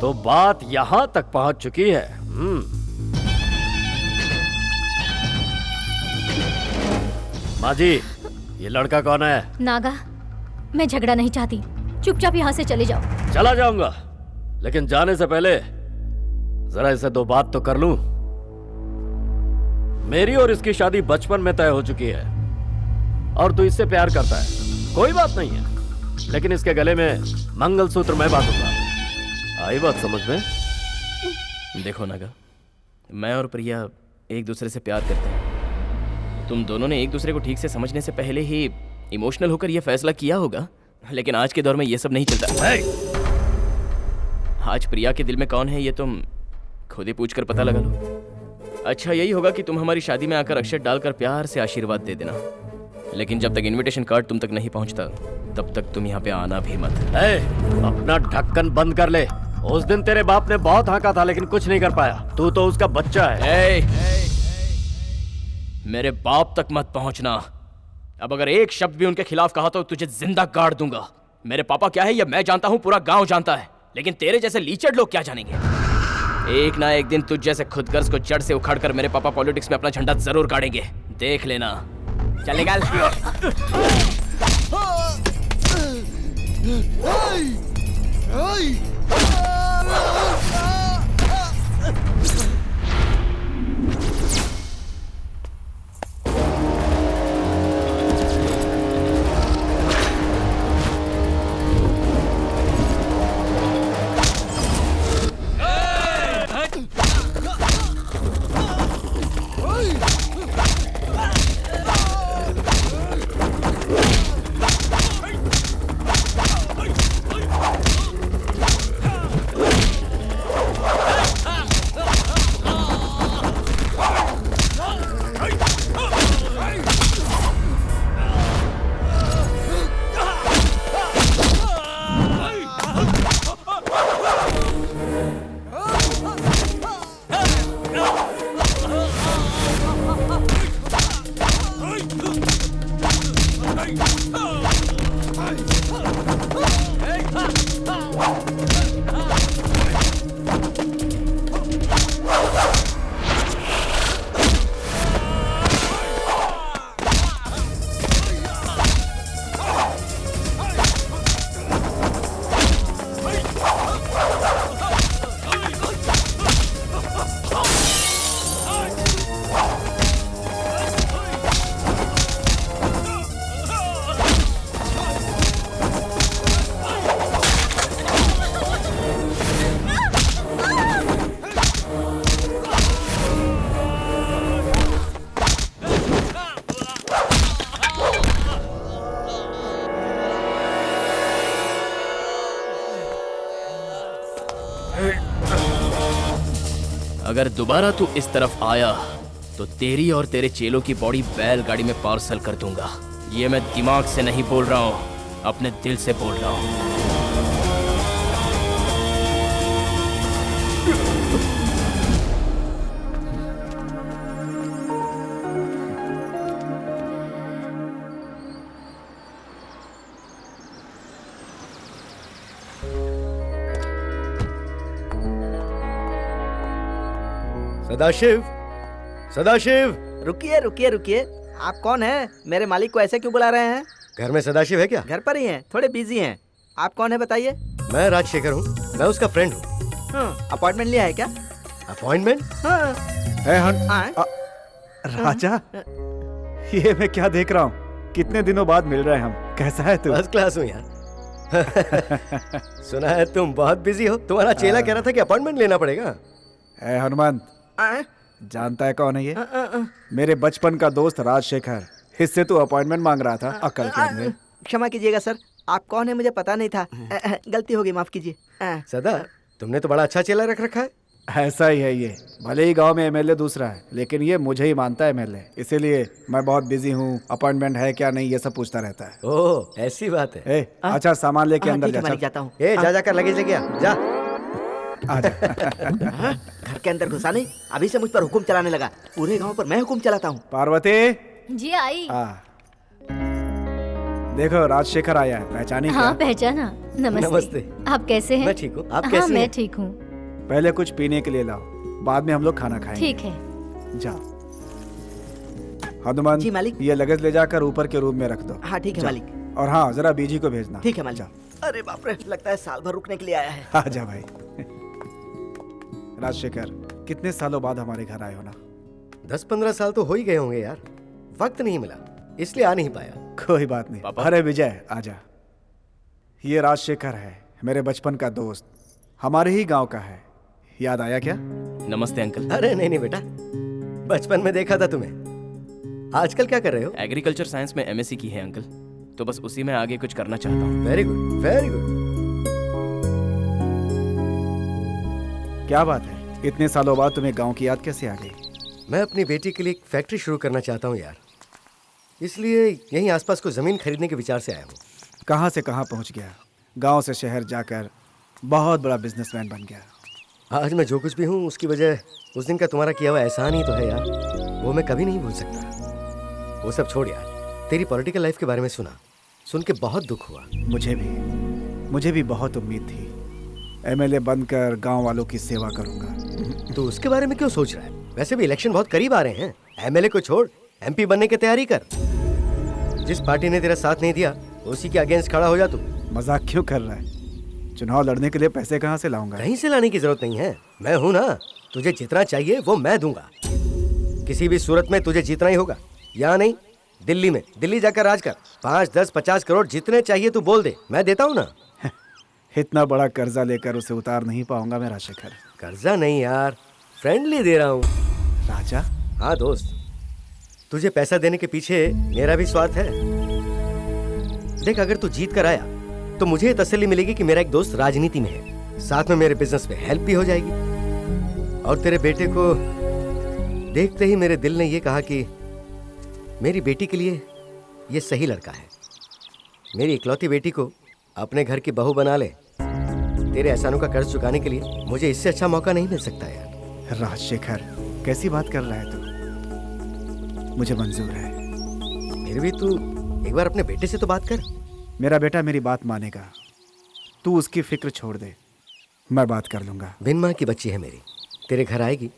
तो बात यहाँ तक पहुँच चुकी है। माँ जी, ये लड़का कौन है? नागा, मैं झगड़ा नहीं चाहती, चुपचाप यहाँ से चले जाओ। चला जाऊंगा, लेकिन जाने से पहले जरा इसे दो बात तो कर लूं। मेरी और इसकी शादी बचपन में तय हो चुकी है और तू इससे प्यार करता है, कोई बात नहीं है, लेकिन इसके गले में मंगलसूत्र मैं बांधूंगा। आई बात समझ में? देखो नागा, मैं और प्रिया एक दूसरे से प्यार करते हैं। तुम दोनों ने एक दूसरे को ठीक से समझने से पहले ही इमोशनल होकर यह फैसला किया होगा, लेकिन आज के दौर में यह सब नहीं चलता। आज प्रिया के दिल में कौन है ये तुम खुद ही पूछकर पता लगा लो। अच्छा यही होगा कि तुम हमारी शादी में आकर अक्षत डालकर प्यार से आशीर्वाद दे देना, लेकिन जब तक इनविटेशन कार्ड तुम तक नहीं पहुंचता तब तक तुम यहाँ पे आना भी मत। अपना ढक्कन बंद कर ले। उस दिन तेरे बाप ने बहुत हांका था लेकिन कुछ नहीं कर पाया। तू तो उसका बच्चा है। मेरे बाप तक मत पहुंचना। अब अगर एक शब्द भी उनके खिलाफ कहा तो तुझे जिंदा गाड़ दूंगा। मेरे पापा क्या है ये मैं जानता हूँ, पूरा गांव जानता है, लेकिन तेरे जैसे लीचड़ लोग क्या जानेंगे। एक ना एक दिन तुझ जैसे खुदगर्ज को जड़ से उखाड़कर मेरे पापा पॉलिटिक्स में अपना झंडा जरूर गाड़ेंगे, देख लेना। चल निकाल। अगर दोबारा तू इस तरफ आया तो तेरी और तेरे चेलों की बॉडी बैलगाड़ी में पार्सल कर दूंगा। ये मैं दिमाग से नहीं बोल रहा हूं, अपने दिल से बोल रहा हूं। सदाशिव, सदाशिव। रुकिए रुकिए रुकिए, आप कौन हैं? मेरे मालिक को ऐसे क्यों बुला रहे हैं? घर में सदाशिव है क्या? घर पर ही हैं, थोड़े बिजी हैं। आप कौन है बताइए? मैं राजशेखर हूँ, मैं उसका फ्रेंड हूँ। अपॉइंटमेंट लिया है क्या? अपॉइंटमेंट? हाँ। राजा, ये मैं क्या देख रहा हूँ? कितने दिनों बाद मिल रहे हैं हम। कैसा है तू? फर्स्ट क्लास हूँ यार। सुना है तुम बहुत बिजी हो। तुम्हारा चेला कह रहा था कि अपॉइंटमेंट लेना पड़ेगा। ए हनुमंत, जानता है कौन है ये? मेरे बचपन का दोस्त राजशेखर। इससे तू अपॉइंटमेंट मांग रहा था? अकल के अंधे। क्षमा कीजिएगा सर, आप कौन है मुझे पता नहीं था। गलती हो गई, माफ कीजिए। सदा, तुमने तो बड़ा अच्छा चेला रख रखा है। ऐसा ही है ये। भले ही गांव में एमएलए दूसरा है, लेकिन ये मुझे ही मानता है एमएलए। इसीलिए मैं बहुत बिजी हूँ, अपॉइंटमेंट है क्या नहीं ये सब पूछता रहता है। ओह, ऐसी बात है। ए, अच्छा सामान लेके अंदर जा। जाता हूँ। जा जाकर लगेज लेके आ जा। आजा। घर के अंदर घुसा नहीं, अभी से मुझ पर हुक्म चलाने लगा। पूरे गांव पर मैं हुक्म चलाता हूँ। पार्वती जी आई। देखो राजशेखर आया है, पहचानी क्या? हाँ पहचाना। नमस्ते। नमस्ते। आप कैसे हैं? मैं ठीक हूँ, आप हाँ कैसी मैं हैं? ठीक हूँ। पहले कुछ पीने के लिए लाओ, बाद में हम लोग खाना खाएंगे। ठीक है। जाओ। हनुमान जी मालिक। ये लगेज ले जाकर ऊपर के रूम में रख दो। हाँ ठीक है जाओ। मालिक। और हाँ, जरा बीजी को भेजना। ठीक है मालिक। जाओ। अरे बाप रे, लगता है साल भर रुकने के लिए आया है। आजा भाई। राजशेखर, कितने सालों बाद हमारे घर आए हो ना? 10-15 साल तो हो ही गए होंगे यार। वक्त नहीं मिला, इसलिए आ नहीं पाया। कोई बात नहीं। अरे विजय, आजा। ये राजशेखर है, मेरे बचपन का दोस्त, हमारे ही गांव का है। याद आया क्या? नमस्ते अंकल। अरे नहीं बेटा, बचपन में देखा था तुम्हें। आजकल क्या कर रहे हो? एग्रीकल्चर साइंस में एमएससी की है अंकल, तो बस उसी में आगे कुछ करना चाहता हूँ। Very good, very good. क्या बात है, इतने सालों बाद तुम्हें गांव की याद कैसे आ गई? मैं अपनी बेटी के लिए एक फैक्ट्री शुरू करना चाहता हूँ यार, इसलिए यहीं आसपास को जमीन खरीदने के विचार से आया हूँ। कहाँ से कहाँ पहुँच गया, गांव से शहर जाकर बहुत बड़ा बिजनेसमैन बन गया। आज मैं जो कुछ भी हूँ उसकी वजह उस दिन का तुम्हारा किया हुआ एहसान ही तो है यार, वो मैं कभी नहीं भूल सकता। वो सब छोड़ यार, तेरी पॉलिटिकल लाइफ के बारे में सुन के बहुत दुख हुआ। मुझे भी बहुत उम्मीद थी, एमएलए बनकर गांव वालों की सेवा करूंगा। तो उसके बारे में क्यों सोच रहा है? वैसे भी इलेक्शन बहुत करीब आ रहे हैं, एमएलए को छोड़ एमपी बनने की तैयारी कर। जिस पार्टी ने तेरा साथ नहीं दिया उसी के अगेंस्ट खड़ा हो जा तू। मजाक क्यों कर रहा है? चुनाव लड़ने के लिए पैसे कहाँ से लाऊंगा? कहीं से लाने की जरूरत नहीं है, मैं हूं ना। तुझे जितना चाहिए वो मैं दूंगा। किसी भी सूरत में तुझे जीतना ही होगा। यहाँ नहीं, दिल्ली में। दिल्ली जाकर राज कर। 5, 10, 50 करोड़ जितने चाहिए तू बोल दे, मैं देता हूँ ना। इतना बड़ा कर्जा लेकर उसे उतार नहीं पाऊंगा मैं राजशेखर। कर्जा नहीं यार, फ्रेंडली दे रहा हूँ। राजा? हाँ दोस्त, तुझे पैसा देने के पीछे मेरा भी स्वार्थ है। देख, अगर तू जीत कर आया तो मुझे तसल्ली मिलेगी कि मेरा एक दोस्त राजनीति में है, साथ में मेरे बिजनेस में हेल्प भी हो जाएगी। और तेरे बेटे को देखते ही मेरे दिल ने यह कहा कि मेरी बेटी के लिए यह सही लड़का है। मेरी इकलौती बेटी को अपने घर की बहू बना ले। तेरे एहसानों का कर्ज चुकाने के लिए मुझे इससे अच्छा मौका नहीं मिल सकता यार। राजशेखर, कैसी बात कर रहा है तू? मुझे मंजूर है। फिर भी तू एक बार अपने बेटे से तो बात कर। मेरा बेटा मेरी बात मानेगा, तू उसकी फिक्र छोड़ दे, मैं बात कर लूंगा। बिन माँ की बच्ची है मेरी, तेरे घर आएगी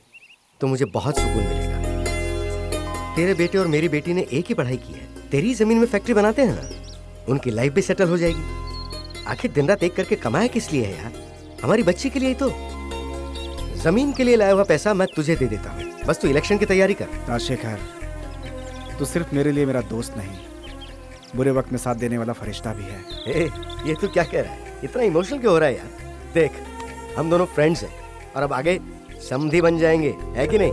तो मुझे बहुत सुकून मिलेगा। तेरे बेटे और मेरी बेटी ने एक ही पढ़ाई की है, तेरी जमीन में फैक्ट्री बनाते हैं ना, उनकी लाइफ भी सेटल हो जाएगी। आखिर दिन रात एक करके कमाया किस लिए है यार? हमारी बच्ची के लिए ही तो। जमीन के लिए लाया हुआ पैसा मैं तुझे दे देता हूँ, बस तू इलेक्शन की तैयारी कर। राजशेखर, तू सिर्फ मेरे लिए मेरा दोस्त नहीं, बुरे वक्त में साथ देने वाला फरिश्ता भी है। ये तू क्या कह रहा है? इतना इमोशनल क्यों हो रहा है यार? देख, हम दोनों फ्रेंड्स हैं और अब आगे समधी बन जाएंगे, है कि नहीं?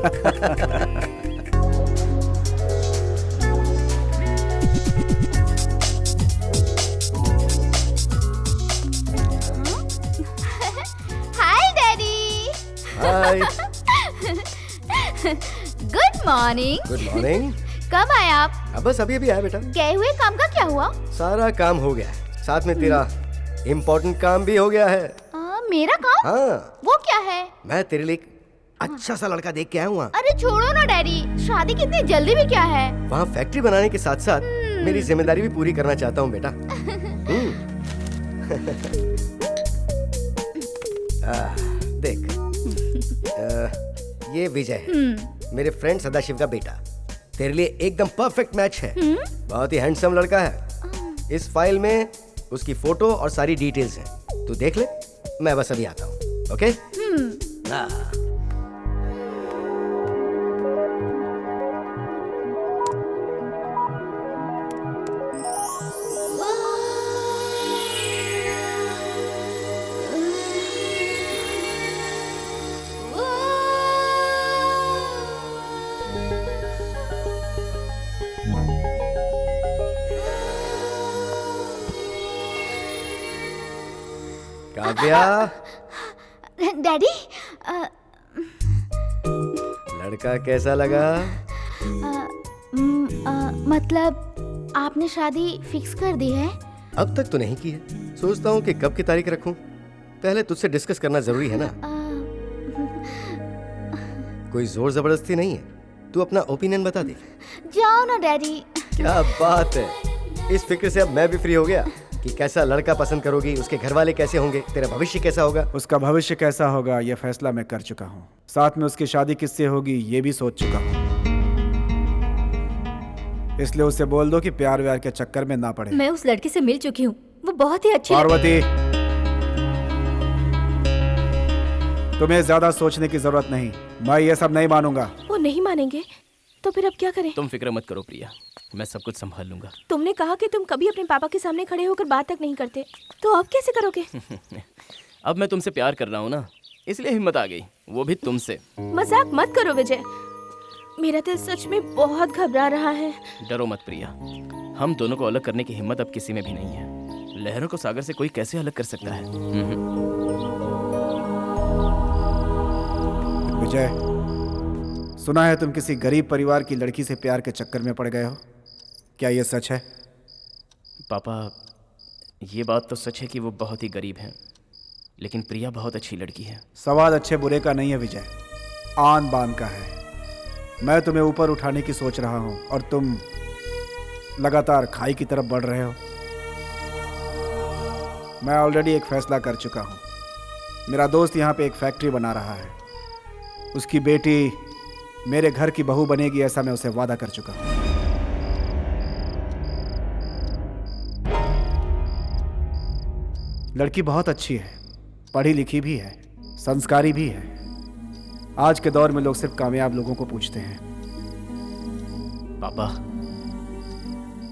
Hi daddy. Hi. Good morning. Good morning. कब आए आप? अब बस अभी अभी आया बेटा। गए हुए काम का क्या हुआ? सारा काम हो गया है, साथ में तेरा इम्पोर्टेंट काम भी हो गया है। मेरा काम? हाँ। वो क्या है? मैं तेरे लिए अच्छा सा लड़का देख के आया हूँ। अरे छोड़ो ना डैडी, शादी की इतनी जल्दी भी क्या है? वहाँ फैक्ट्री बनाने के साथ साथ मेरी जिम्मेदारी भी पूरी करना चाहता हूँ बेटा। देख, ये विजय है, मेरे फ्रेंड सदाशिव का बेटा। तेरे लिए एकदम परफेक्ट मैच है। बहुत ही हैंडसम लड़का है। इस फाइल में उसकी फोटो और सारी डिटेल्स हैं। तू देख ले, मैं बस अभी आता हूँ। ओके? हाँ। काव्या, डैडी, लड़का कैसा लगा? मतलब आपने शादी फिक्स कर दी है? अब तक तो नहीं की है। सोचता हूँ कि कब की तारीख रखूं। पहले तुझसे डिस्कस करना जरूरी है ना। कोई जोर जबरदस्ती नहीं है। तू अपना ओपिनियन बता दे। जाओ ना डैडी। क्या बात है, इस फिक्र से अब मैं भी फ्री हो गया कि कैसा लड़का पसंद करोगी, उसके घर वाले कैसे होंगे, तेरा भविष्य कैसा होगा। उसका भविष्य कैसा होगा यह फैसला मैं कर चुका हूँ। साथ में उसकी शादी किससे होगी ये भी सोच चुका हूँ। इसलिए उससे बोल दो कि प्यार व्यार के चक्कर में ना पड़े। मैं उस लड़की से मिल चुकी हूँ, वो बहुत ही अच्छी पार्वती, तुम्हें ज्यादा सोचने की जरूरत नहीं। मैं ये सब नहीं मानूंगा। वो नहीं मानेंगे तो फिर अब क्या करें? तुम फिक्र मत करो प्रिया, मैं सब कुछ संभाल लूंगा। तुमने कहा कि तुम कभी अपने पापा के सामने खड़े होकर बात तक नहीं करते, तो अब कैसे करोगे? अब मैं तुमसे प्यार कर रहा हूँ ना, इसलिए हिम्मत आ गई, वो भी तुमसे। मजाक मत करो विजय, मेरा दिल सच में बहुत घबरा रहा है। डरो मत प्रिया, हम दोनों को अलग करने की हिम्मत अब किसी में भी नहीं है। लहरों को सागर से कोई कैसे अलग कर सकता है? विजय, सुना है तुम किसी गरीब परिवार की लड़की से प्यार के चक्कर में पड़ गए हो। क्या ये सच है? पापा, ये बात तो सच है कि वो बहुत ही गरीब हैं, लेकिन प्रिया बहुत अच्छी लड़की है। सवाल अच्छे बुरे का नहीं है विजय, आन बान का है। मैं तुम्हें ऊपर उठाने की सोच रहा हूं और तुम लगातार खाई की तरफ बढ़ रहे हो। मैं ऑलरेडी एक फैसला कर चुका हूं। मेरा दोस्त यहाँ पे एक फैक्ट्री बना रहा है, उसकी बेटी मेरे घर की बहू बनेगी, ऐसा मैं उसे वादा कर चुका हूं। लड़की बहुत अच्छी है, पढ़ी लिखी भी है, संस्कारी भी है। आज के दौर में लोग सिर्फ कामयाब लोगों को पूछते हैं। पापा,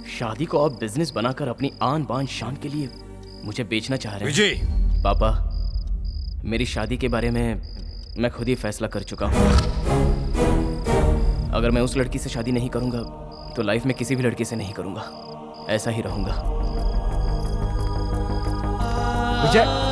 शादी को आप बिजनेस बनाकर अपनी आन बान शान के लिए मुझे बेचना चाह रहे हैं। विजय! पापा, मेरी शादी के बारे में मैं खुद ही फैसला कर चुका हूँ। अगर मैं उस लड़की से शादी नहीं करूंगा तो लाइफ में किसी भी लड़की से नहीं करूंगा, ऐसा ही रहूंगा। विजय,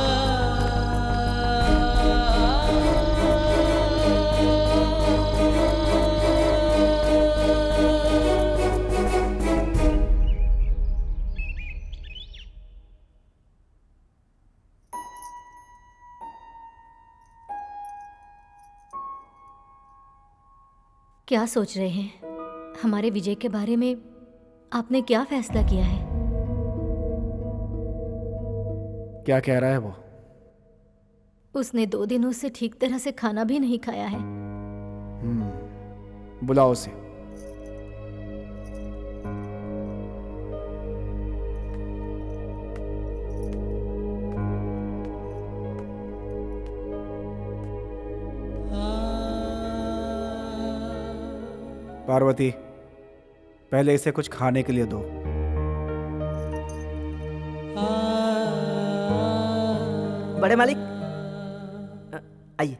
क्या सोच रहे हैं? हमारे विजय के बारे में आपने क्या फैसला किया है? क्या कह रहा है वो? उसने 2 दिनों से ठीक तरह से खाना भी नहीं खाया है। बुलाओ उसे। पार्वती, पहले इसे कुछ खाने के लिए दो। बड़े मालिक, आइए।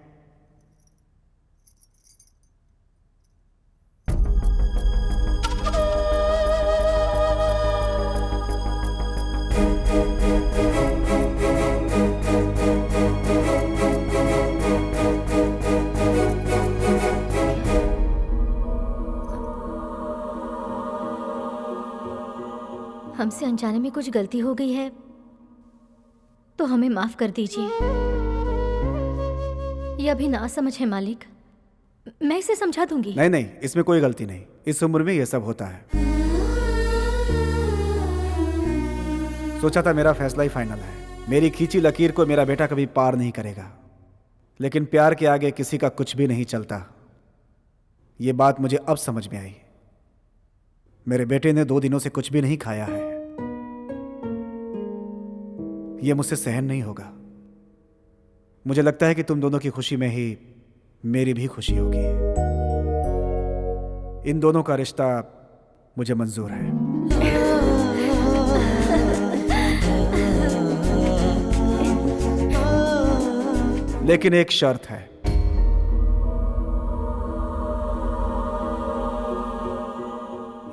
हमसे अनजाने में कुछ गलती हो गई है तो हमें माफ कर दीजिए। ये अभी ना समझ है मालिक, मैं इसे समझा दूंगी। नहीं नहीं, इसमें कोई गलती नहीं। इस उम्र में ये सब होता है। सोचा था मेरा फैसला ही फाइनल है। मेरी खींची लकीर को मेरा बेटा कभी पार नहीं करेगा, लेकिन प्यार के आगे किसी का कुछ भी नहीं चलता। ये बात मुझे अब समझ में आई। मेरे बेटे ने 2 दिनों से कुछ भी नहीं खाया है। ये मुझसे सहन नहीं होगा। मुझे लगता है कि तुम दोनों की खुशी में ही मेरी भी खुशी होगी। इन दोनों का रिश्ता मुझे मंजूर है। लेकिन एक शर्त है।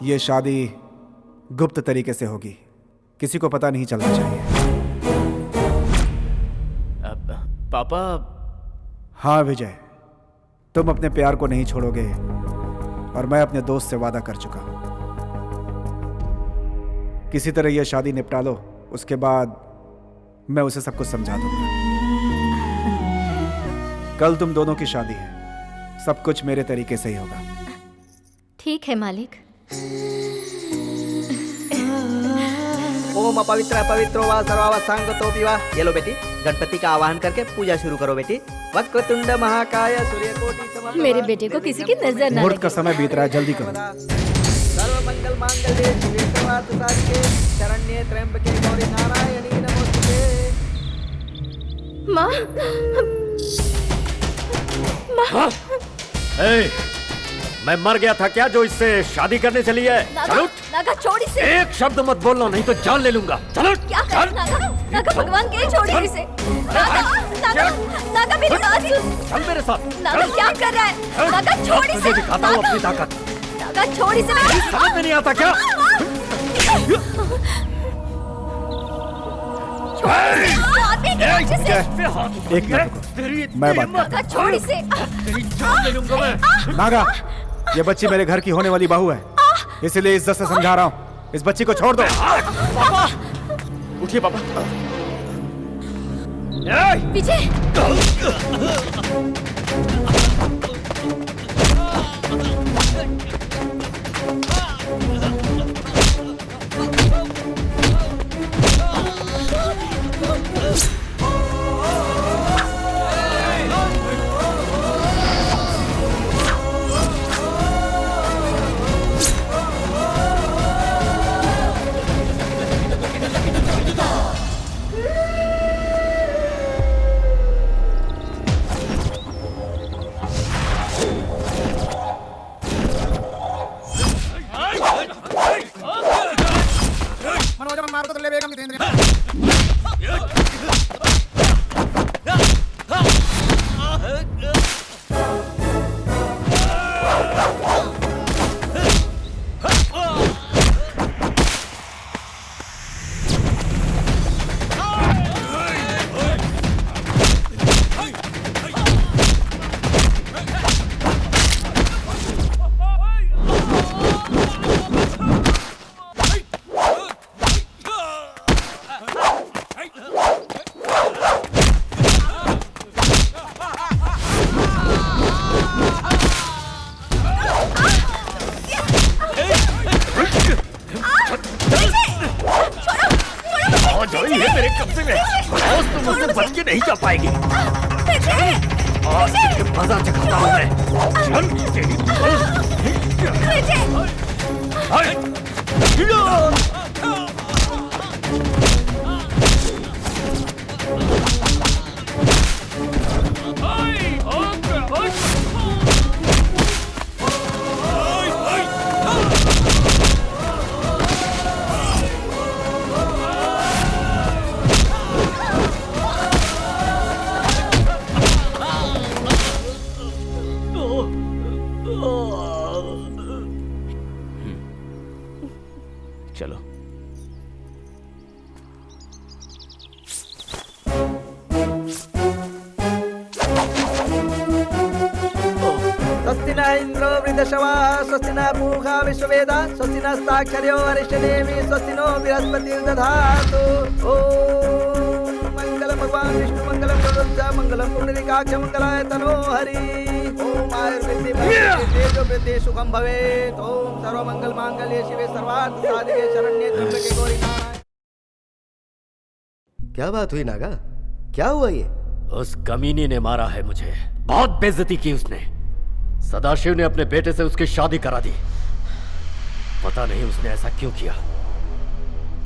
ये शादी गुप्त तरीके से होगी, किसी को पता नहीं चलना चाहिए। पापा। हाँ विजय, तुम अपने प्यार को नहीं छोड़ोगे और मैं अपने दोस्त से वादा कर चुका हूं। किसी तरह यह शादी निपटा लो, उसके बाद मैं उसे सब कुछ समझा दूंगा। कल तुम दोनों की शादी है, सब कुछ मेरे तरीके से ही होगा। ठीक है मालिक। ओम अपवित्र पवित्रो वा सर्वावस्थांगतोऽपि वा। ये लो बेटी, गणपति का आवाहन करके पूजा शुरू करो बेटी। वक्रतुंड महाकाय सूर्यकोटि समप्रभा। मेरे बेटे को किसी की नजर ना मुहूर्त का लगे। समय बीत रहा है, जल्दी करो। सर्वमंगल मांगल्ये शिवे सर्वार्थ साधिके शरण्ये त्र्यंबके गौरी नारायणी नमोस्तुते। माँ। माँ। ए, मैं मर गया था क्या जो इससे शादी करने चली है? चलो नागा छोड़ इसे। एक शब्द मत बोलना, नहीं तो जान ले लूंगा। चलो क्या कर नागा? नागा भगवान के लिए छोड़ इसे। नागा, नागा, नागा मेरी बात सुन। चल मेरे साथ। नागा क्या कर रहा है? नागा छोड़ इसे। तुझे दिखाता हूँ अपनी ताकत। नागा छोड़ इसे। समझ में नहीं आता क्या? एक मिनट रुको, मैं बात करता नागा छोड़ इसे। जान ले लूंगा मैं। हूं। नागा, ये बच्ची मेरे घर की होने वाली बहू है, इसलिए इज्जत से समझा रहा हूँ। इस बच्ची को छोड़ दो। उठिए पापा। विजय। नहीं जा पाएगी। आज तुझे मजा चखाता हूँ मैं। चल तेरी चलो स्वस्ति न इंद्रो वृद्धशवा स्वस्ति न पूषा विश्ववेदा स्वस्ति नस्ताक्षर्यो अरिष्टनेमि स्वस्ति नो बृहस्पतिर्दधातु। ओम मंगलम भगवान विष्णु मंगलम गरुड़ मंगलम पुंडरीकाक्ष मंगलाय तनो हरि। ओम आयुर्वेदे तेजो वृद्धि सुखम भवेत्। ओम सर्वमंगल मांगल्ये शिवे सर्वार्थ साधिके शरण्ये त्र्यंबके गौरी नारायणी। क्या बात हुई नागा, क्या हुआ ये? उस कमीनी ने मारा है मुझे, बहुत बेइज्जती की उसने। सदाशिव ने अपने बेटे से उसकी शादी करा दी। पता नहीं उसने ऐसा क्यों किया।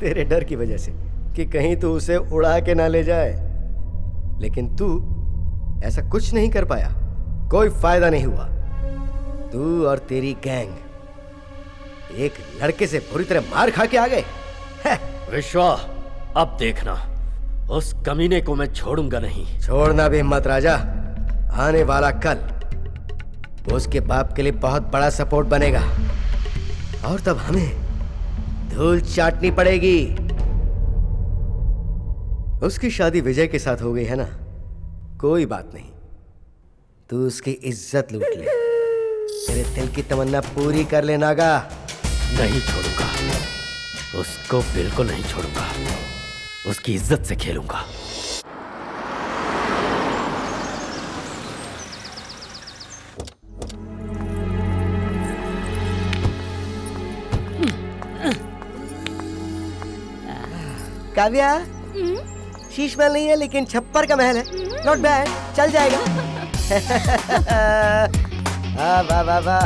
तेरे डर की वजह से। कि कहीं तू उसे उड़ा के ना ले जाए, लेकिन तू ऐसा कुछ नहीं कर पाया। कोई फायदा नहीं हुआ। तू और तेरी गैंग एक लड़के से बुरी तरह मार खा के आ गए। विश्वा, अब देखना, उस कमीने को मैं छोड़ूंगा नहीं। छोड़ना भी मत राजा। आने वाला कल वो उसके बाप के लिए बहुत बड़ा सपोर्ट बनेगा और तब हमें धूल चाटनी पड़ेगी। उसकी शादी विजय के साथ हो गई है ना, कोई बात नहीं, तू उसकी इज्जत लूट ले। तेरे दिल की तमन्ना पूरी कर ले नागा। नहीं छोड़ूंगा, उसको बिल्कुल नहीं छोड़ूंगा। उसकी इज्जत से खेलूंगा। काव्या, शीश महल नहीं है लेकिन छप्पर का महल है। नॉट बैड, चल जाएगा। वाह वाह वाह।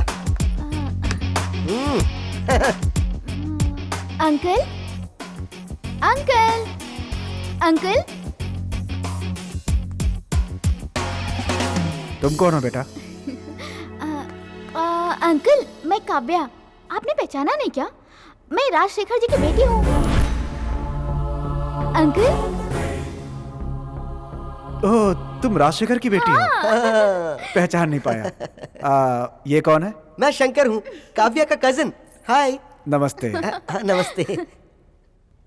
Uncle, uncle, uncle. तुम कौन हो बेटा? अंकल, मैं काव्या। आपने पहचाना नहीं क्या? मैं राजशेखर जी की बेटी हूँ। अंकल। ओह, तुम राजशेखर की बेटी हो? पहचान नहीं पाया। ये कौन है? मैं शंकर हूँ, काव्या का कजिन। हाय। नमस्ते। नमस्ते।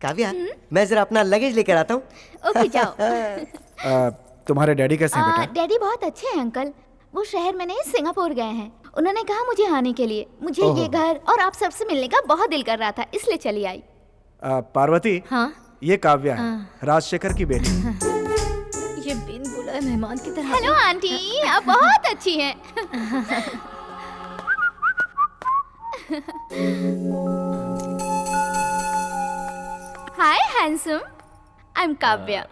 काव्या, मैं जरा अपना लगेज लेकर आता हूँ। ओके, जाओ। तुम्हारे डैडी कैसे हैं बेटा? डैडी बहुत अच्छे हैं अंकल। वो शहर में नहीं, सिंगापुर गए हैं। उन्होंने कहा मुझे आने के लिए। मुझे ये घर और आप सबसे मिलने का बहुत दिल कर रहा था, इसलिए चली आई। पार्वती। हाँ? ये काव्या है, राजशेखर की बेटी। ये बिन बुलाए मेहमान की तरह। हेलो आंटी, आप बहुत अच्छी हैं। Hi handsome, I am Kavya.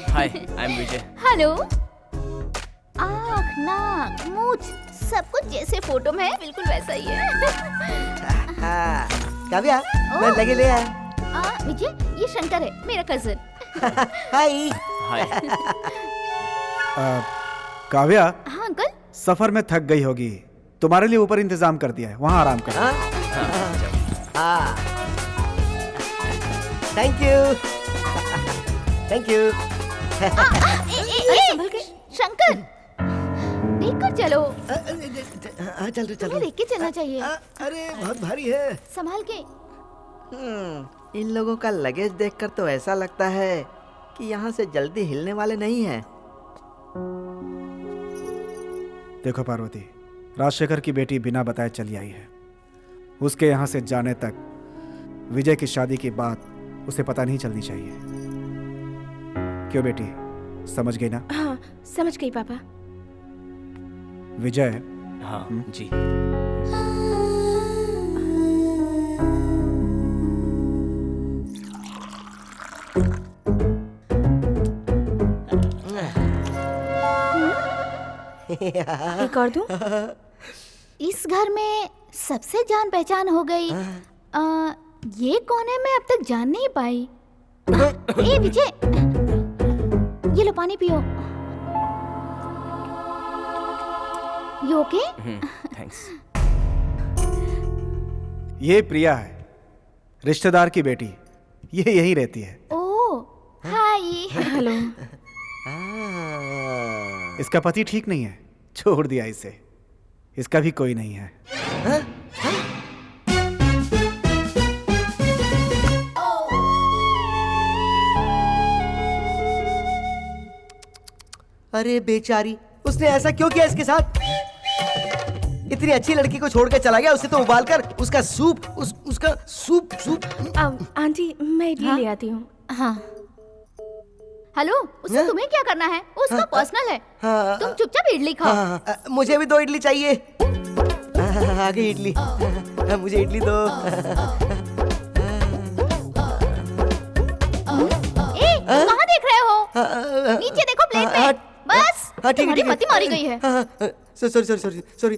Hi, I am Vijay. Hello. आँख, नाक, मूंछ सब कुछ जैसे फोटो में है, बिल्कुल वैसा ही है। काव्या, मैं लगेज ले आया। विजय, ये शंकर है, मेरा कजिन। हाय। हाय। काव्या। हाँ अंकल। सफर में थक गई होगी, तुम्हारे लिए ऊपर इंतजाम कर दिया है, वहाँ आराम करो। Thank you, thank you. संभल के। शंकर, देख कर चलो। चल चल। देख के चलना चाहिए। अरे बहुत भारी है। संभाल के। इन लोगों का लगेज देखकर तो ऐसा लगता है कि यहाँ से जल्दी हिलने वाले नहीं हैं। देखो पार्वती, राजशेखर की बेटी बिना बताए चली आई है। उसके यहाँ से जाने तक विजय की शादी की बात उसे पता नहीं चलनी चाहिए। क्यों बेटी, समझ गई ना? हाँ, समझ गई पापा। विजय। हाँ जी। एक और दूं? इस घर में सबसे जान पहचान हो गई। ये कौन है, मैं अब तक जान नहीं पाई। ए विजय, ये लो पानी पियो। You okay? थैंक्स। ये प्रिया है, रिश्तेदार की बेटी। ये यहीं रहती है। ओह, हाय। हेलो। इसका पति ठीक नहीं है, छोड़ दिया इसे। इसका भी कोई नहीं है। अरे बेचारी, उसने ऐसा क्यों किया इसके साथ? इतनी अच्छी लड़की को छोड़कर चला गया। उसे तो उबाल कर उसका सूप, उसका सूप। आंटी, मैं इडली ले आती हूँ। हाँ। हेलो, उससे तुम्हें क्या करना है? उसका पर्सनल है। तुम चुपचाप इडली खाओ। मुझे भी 2 इडली चाहिए। आ गई इडली। मुझे इडली दो। कहाँ देख रहे हो? नीचे देखो प्लेट में। बस, तुम्हारी मति मारी गई है। सॉरी।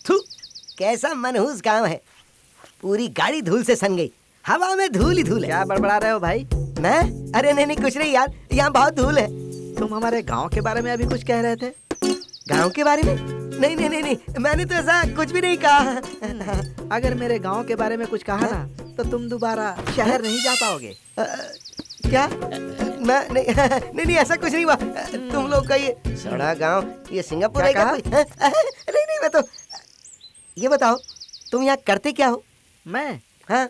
थू, कैसा मनहूस गांव है। पूरी गाड़ी धूल से सन गई, हवा में धूल ही धूल है। क्या बड़बड़ा रहे हो भाई? मैं? अरे नहीं नहीं कुछ नहीं यार, यहाँ बहुत धूल है। तुम हमारे गांव के बारे में अभी कुछ कह रहे थे। गांव के बारे में? नहीं नहीं नहीं नहीं, मैंने तो ऐसा कुछ भी नहीं कहा। अगर मेरे गांव के बारे में कुछ कहा ना तो तुम दोबारा शहर नहीं जा पाओगे। क्या? मैं नहीं नहीं नहीं ऐसा कुछ नहीं हुआ। तुम लोग का ये सड़ा गांव, ये सिंगापुर है क्या? नहीं नहीं, मैं तो ये बताओ तुम यहाँ करते क्या हो? मैं? हाँ?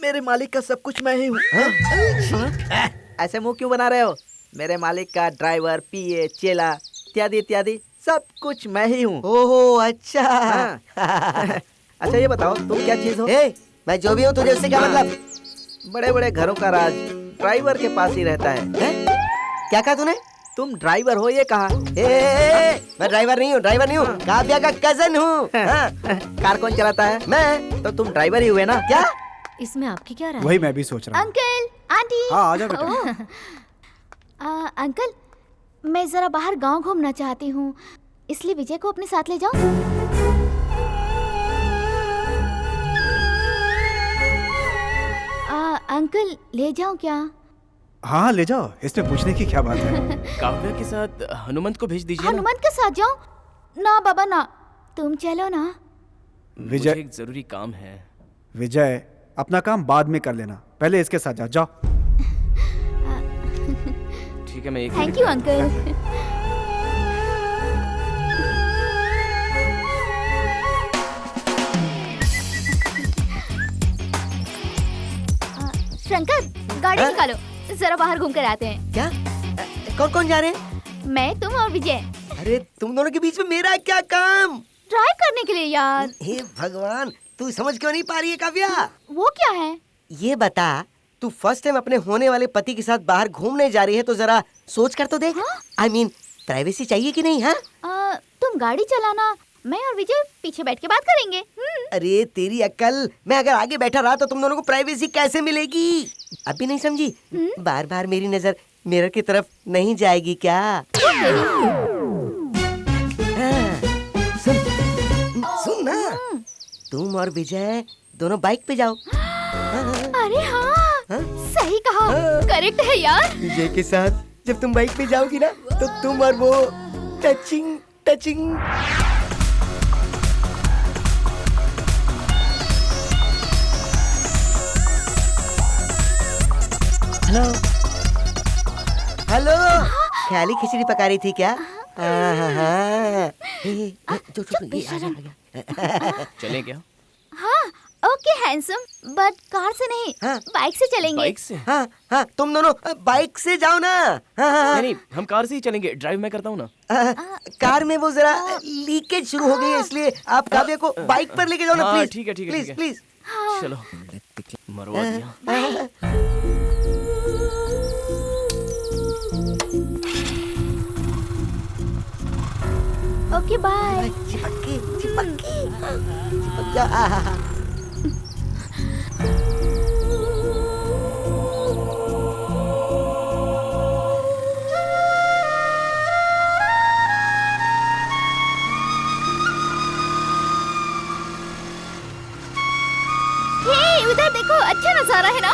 मेरे मालिक का सब कुछ मैं ही हूँ। ऐसे मुंह क्यों बना रहे हो? मेरे मालिक का ड्राइवर, पीए, चेला इत्यादि इत्यादि सब कुछ मैं ही हूँ। ओहो अच्छा। अच्छा ये बताओ तुम क्या चीज हो? मैं जो भी हूँ, तुझे उससे क्या मतलब? बड़े बड़े घरों का राज ड्राइवर के पास ही रहता है। क्या कहा तूने? तुम ड्राइवर हो ये कहा? मैं ड्राइवर नहीं हूँ, ड्राइवर नहीं हूँ, काव्या का कजन हूँ। कार कौन चलाता है? मैं। तो तुम ड्राइवर ही हुए ना? क्या? इसमें आपकी क्या राय? वही मैं भी सोच रहा हूँ। Uncle, aunty. हाँ आ जाओ बेटा। अंकल, मैं जरा बाहर गांव घूमना चाहती हूँ, इसलिए विजय को अपने साथ ले जाऊँ? अंकल ले जाऊँ क्या? हाँ ले जाओ, इसमें पूछने की क्या बात है। काव्या के साथ हनुमंत को भेज दीजिए। हनुमंत के साथ जाऊँ? ना बाबा ना, तुम चलो ना। विजय, मुझे एक जरूरी काम है। विजय अपना काम बाद में कर लेना, पहले इसके साथ जाओ। जाओ। ठीक है, मैं एक थैंक यू अंकल। शंकर, गाड़ी निकालो, जरा बाहर घूम कर आते हैं। क्या? कौन कौन जा रहे हैं? मैं, तुम और विजय। अरे तुम दोनों के बीच में मेरा क्या काम? ड्राइव करने के लिए यार। हे भगवान, तू समझ क्यों नहीं पा रही है काव्या? वो क्या है? ये बता, तू फर्स्ट टाइम अपने होने वाले पति के साथ बाहर घूमने जा रही है तो जरा सोच कर तो देख। I mean, प्राइवेसी चाहिए कि नहीं? हाँ, तुम गाड़ी चलाना, मैं और विजय पीछे बैठ के बात करेंगे। अरे तेरी अक्ल, मैं अगर आगे बैठा रहा तो तुम दोनों को प्राइवेसी कैसे मिलेगी? अभी नहीं समझी? बार बार मेरी नजर मिरर की तरफ नहीं जाएगी क्या? सुन ना, तुम और विजय दोनों बाइक पे जाओ। अरे हाँ, सही कहा, करेक्ट है यार। विजय के साथ जब तुम बाइक पे जाओगी ना तो तुम और वो टचिंग टचिंग। हेलो हेलो, ख्याली खिचड़ी पका रही थी क्या? चलें क्या? हाँ ओके हैंडसम, बट कार से नहीं, बाइक से चलेंगे। बाइक से? हाँ हाँ, तुम दोनों बाइक से जाओ ना। नहीं नहीं, हम कार से ही चलेंगे, ड्राइव मैं करता हूँ ना। कार में वो जरा लीकेज शुरू हो गई है, इसलिए आप काव्या को बाइक पर लेके जाओ ना प्लीज। ठीक है ठीक है प्लीज प्लीज। चलो, मरवा दिया। Okay bye. चिपक जा। उधर देखो, अच्छा नजारा है ना?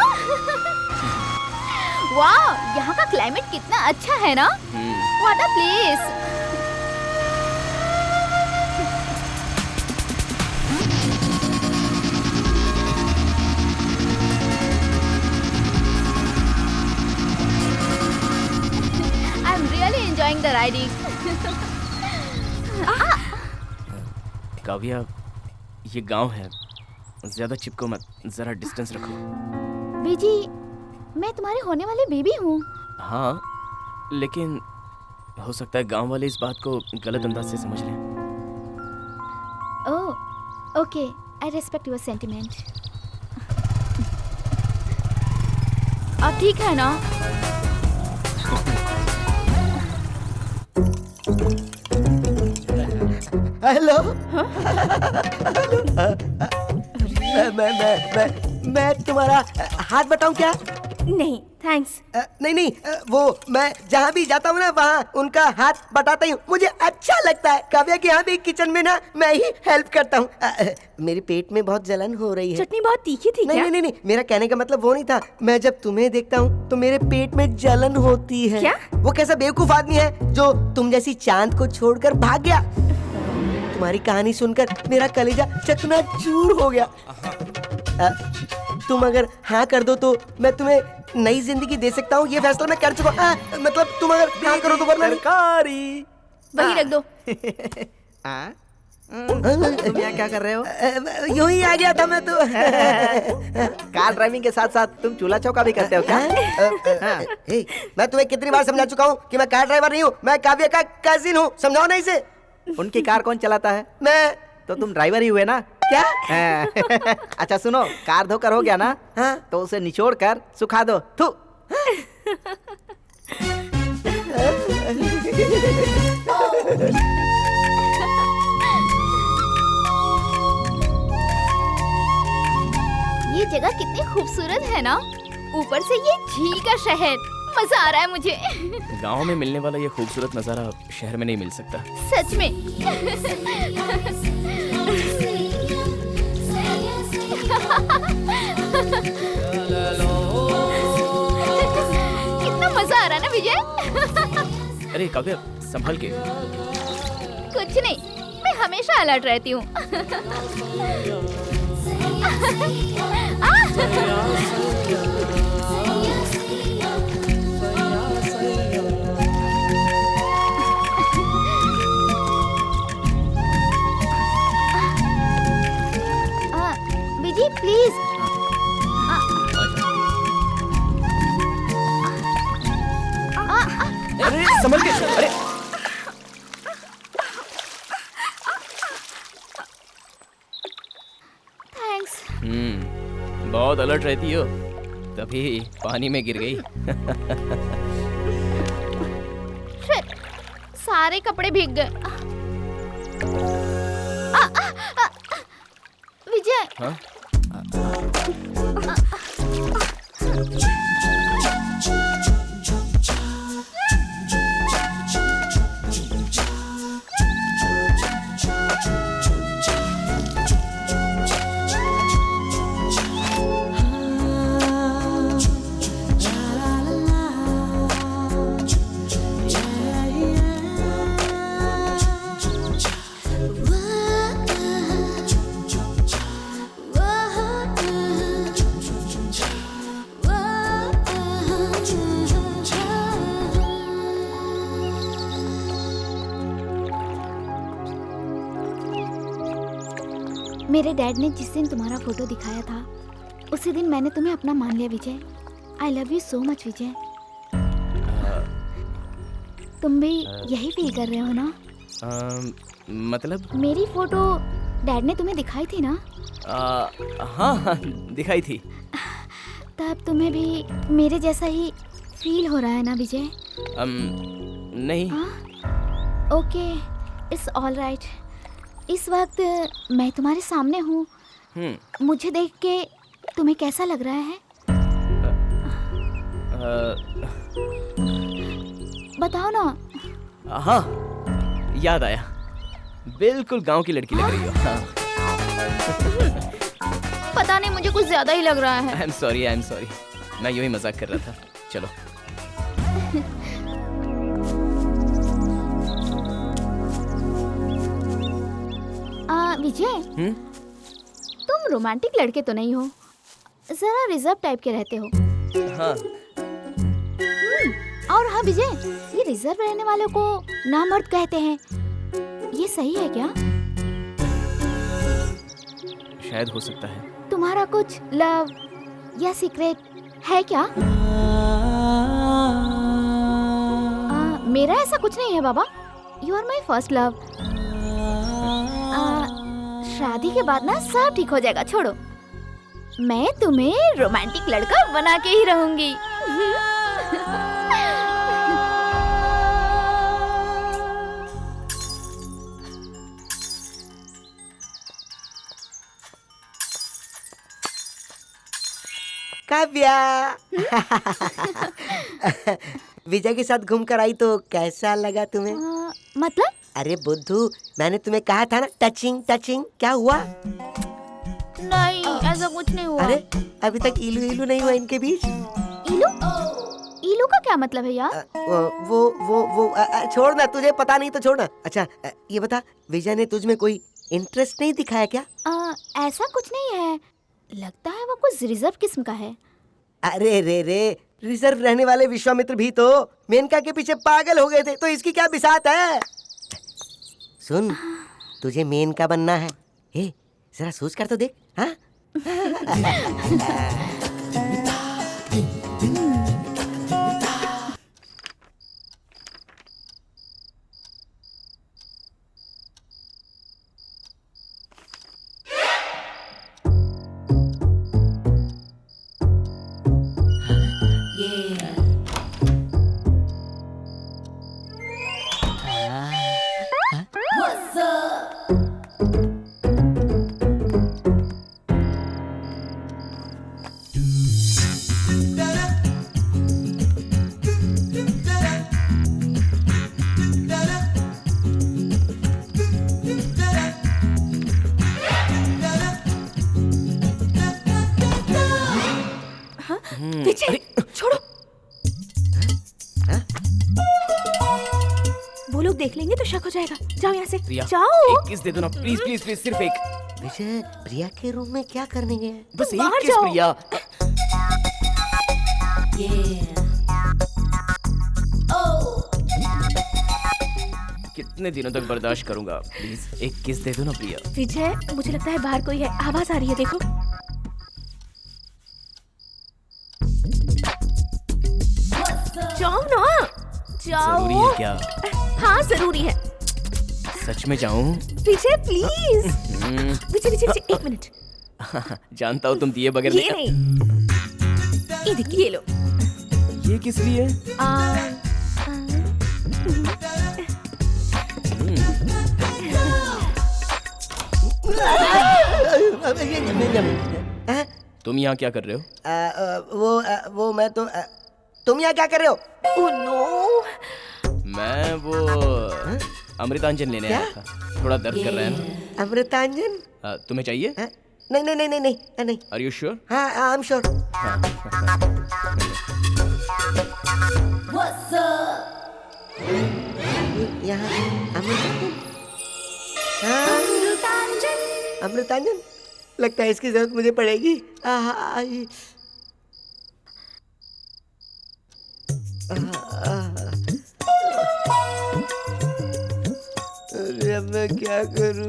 वाह, यहाँ का क्लाइमेट कितना अच्छा है ना? What a place. I am really enjoying the riding. Kavya, ये गांव है, ज्यादा चिपको मत, जरा डिस्टेंस रखो। बीजी, मैं तुम्हारे होने वाली बेबी हूँ। हाँ, लेकिन हो सकता है गांव वाले इस बात को गलत अंदाज से समझ लें। Oh okay, I respect your sentiment. अब ठीक है ना? हेलो। मैं तुम्हारा हाथ बताऊं क्या? नहीं, थैंक्स। नहीं नहीं, वो मैं जहाँ भी जाता हूँ ना वहाँ उनका हाथ बटाता ही हूँ, मुझे अच्छा लगता है। काव्या के यहाँ भी किचन में ना मैं ही हेल्प करता हूँ। मेरे पेट में बहुत जलन हो रही है। चटनी बहुत तीखी थी क्या? नहीं, मेरा कहने का मतलब वो नहीं था। मैं जब तुम्हें देखता हूँ तो मेरे पेट में जलन होती है। क्या? वो कैसा बेवकूफ आदमी है जो तुम जैसी चांद को छोड़कर भाग गया। तुम्हारी कहानी सुनकर मेरा कलेजा चकनाचूर हो गया। तुम अगर हाँ कर दो तो मैं तुम्हें नई जिंदगी दे सकता हूँ। ये फैसला मैं कर चुका हूँ। मतलब तुम अगर हाँ करो तो वरना तरकारी। वही रख दो। तुम यहाँ क्या कर रहे हो? यूं ही आ गया था मैं तो। कार ड्राइविंग के साथ साथ तुम चूल्हा चौका भी करते हो क्या? मैं तुम्हें कितनी बार समझा चुका हूँ कि मैं कार ड्राइवर नहीं हूँ, मैं काव्या का कजिन हूँ। समझाओ ना इसे। उनकी कार कौन चलाता है? मैं। तो तुम ड्राइवर ही हुए ना? क्या? अच्छा सुनो, कार धोकर हो गया ना? हाँ? तो उसे निचोड़ कर सुखा दो। थू। ये जगह कितनी खूबसूरत है ना, ऊपर से ये झील का शहर, मजा आ रहा है मुझे। गांव में मिलने वाला ये खूबसूरत नज़ारा शहर में नहीं मिल सकता। सच में। कितना मजा आ रहा है ना विजय। अरे काव्या संभल के। कुछ नहीं, मैं हमेशा अलर्ट रहती हूँ। विजय प्लीज। अरे संभल के। अरे थैंक्स। बहुत अलर्ट रहती हो, तभी पानी में गिर गई। शिट, सारे कपड़े भीग गए। विजय। हाँ? मेरे डैड ने जिस दिन तुम्हारा फोटो दिखाया था उसी दिन मैंने तुम्हें अपना मान लिया Vijay. I love you so much Vijay. तुम भी यही फील कर रहे हो ना? मतलब? मेरी फोटो डैड ने तुम्हें दिखाई थी ना? हाँ दिखाई थी। तब तुम्हें भी मेरे जैसा ही फील हो रहा है ना विजय? नहीं। Okay, it's all right. इस वक्त मैं तुम्हारे सामने हूँ। मुझे देख के तुम्हें कैसा लग रहा है? बताओ ना। हाँ याद आया, बिल्कुल गांव की लड़की लग रही हो। हाँ। पता नहीं, मुझे कुछ ज्यादा ही लग रहा है। आई एम सॉरी, मैं यूं ही मजाक कर रहा था। चलो। विजय, तुम रोमांटिक लड़के तो नहीं हो, जरा रिजर्व टाइप के रहते हो। हाँ। और हाँ विजय, ये रिजर्व रहने वालों को नामर्द कहते हैं, ये सही है क्या? शायद हो सकता है। तुम्हारा कुछ लव या सीक्रेट है क्या? मेरा ऐसा कुछ नहीं है बाबा। You are my first love. शादी के बाद ना सब ठीक हो जाएगा, छोड़ो। मैं तुम्हें रोमांटिक लड़का बना के ही रहूंगी। काव्या विजय के साथ घूमकर आई तो कैसा लगा तुम्हें? मतलब? अरे बुद्धू, मैंने तुम्हें कहा था ना टचिंग टचिंग, क्या हुआ? नहीं, ऐसा कुछ नहीं हुआ। अरे अभी तक इलू इलू नहीं हुआ इनके बीच? इलू? इलू का क्या मतलब है यार? वो छोड़ना, तुझे पता नहीं तो छोड़ना। अच्छा ये बता, विजय ने तुझ में कोई इंटरेस्ट नहीं दिखाया क्या? ऐसा कुछ नहीं है, लगता है वो कुछ रिजर्व किस्म का है। अरे रे रिजर्व रहने वाले विश्वामित्र भी तो मेनका के पीछे पागल हो गए थे, तो इसकी क्या बिसात है? सुन, तुझे मेनका बनना है, जरा सोच कर तो देख। हाँ विजय, छोड़ो। वो लोग देख लेंगे तो शक हो जाएगा। जाओ यहाँ से, जाओ। एक किस दे दो ना, प्लीज प्लीज प्लीज, सिर्फ एक। विजय प्रिया के रूम में क्या करने गए? बस एक किस प्रिया। कितने दिनों तक बर्दाश्त करूंगा? प्लीज एक किस दे दो ना प्रिया। विजय, मुझे लगता है बाहर कोई है, आवाज आ रही है, देखो। जाओ ना, जाओ। जरूरी है क्या? हाँ जरूरी है। सच में जाऊं? विजय प्लीज। विजय विजय विजय, एक मिनट। जानता हूँ तुम दिए बगैर ये नहीं, ये देखिए, ये लो। ये किस लिए? तुम यहाँ क्या कर रहे हो? वो मैं तो तुम यहाँ क्या कर रहे हो? ओह नो, मैं वो अमृतांजन लेने आया था, थोड़ा दर्द कर रहा है ना। अमृतांजन? तुम्हें चाहिए? नहीं नहीं नहीं नहीं नहीं नहीं। Are you sure? हाँ आई एम श्योर। यहाँ अमृतांजन, अमृतांजन लगता है इसकी जरूरत मुझे पड़ेगी। अरे अब मैं क्या करूं?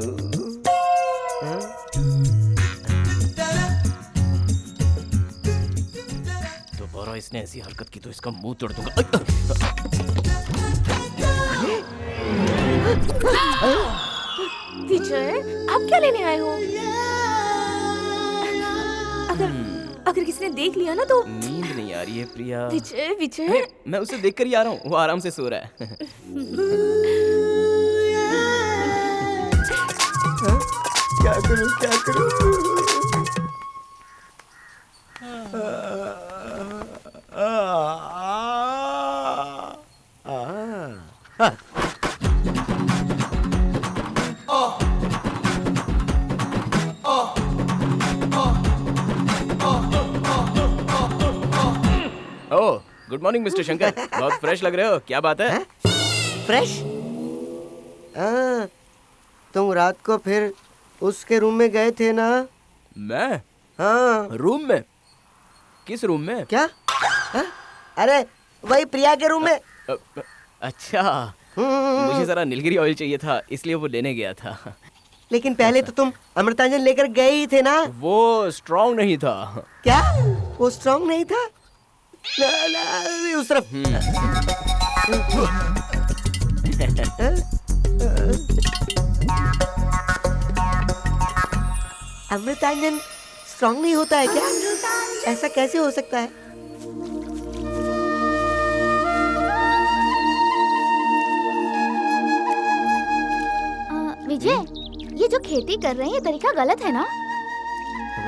दोबारा इसने ऐसी हरकत की तो इसका मुंह तोड़ दूंगा। विजय, आप क्या लेने आए हो? अगर किसी ने देख लिया ना तो। नींद नहीं आ रही है प्रिया। विजय विजय, मैं उसे देखकर ही आ रहा हूँ, वो आराम से सो रहा है। क्या करूं क्या करूं? ओह, गुड मॉर्निंग मिस्टर शंकर, बहुत फ्रेश लग रहे हो, क्या बात है? फ्रेश? तुम रात को फिर उसके रूम में गए थे ना? मैं? हाँ। रूम में? किस रूम में? क्या? अरे वही प्रिया के रूम में। अच्छा, मुझे जरा नीलगिरी ऑयल चाहिए था, इसलिए वो लेने गया था। लेकिन पहले तो तुम अमृतांजन लेकर गए ही थे ना? वो स्ट्रॉन्ग नहीं था। क्या? वो स्ट्रॉन्ग नहीं था? उस तरफ। अमृतांजन स्ट्रॉन्ग नहीं होता है क्या? ऐसा कैसे हो सकता है? विजय, ये जो खेती कर रहे हैं ये तरीका गलत है ना?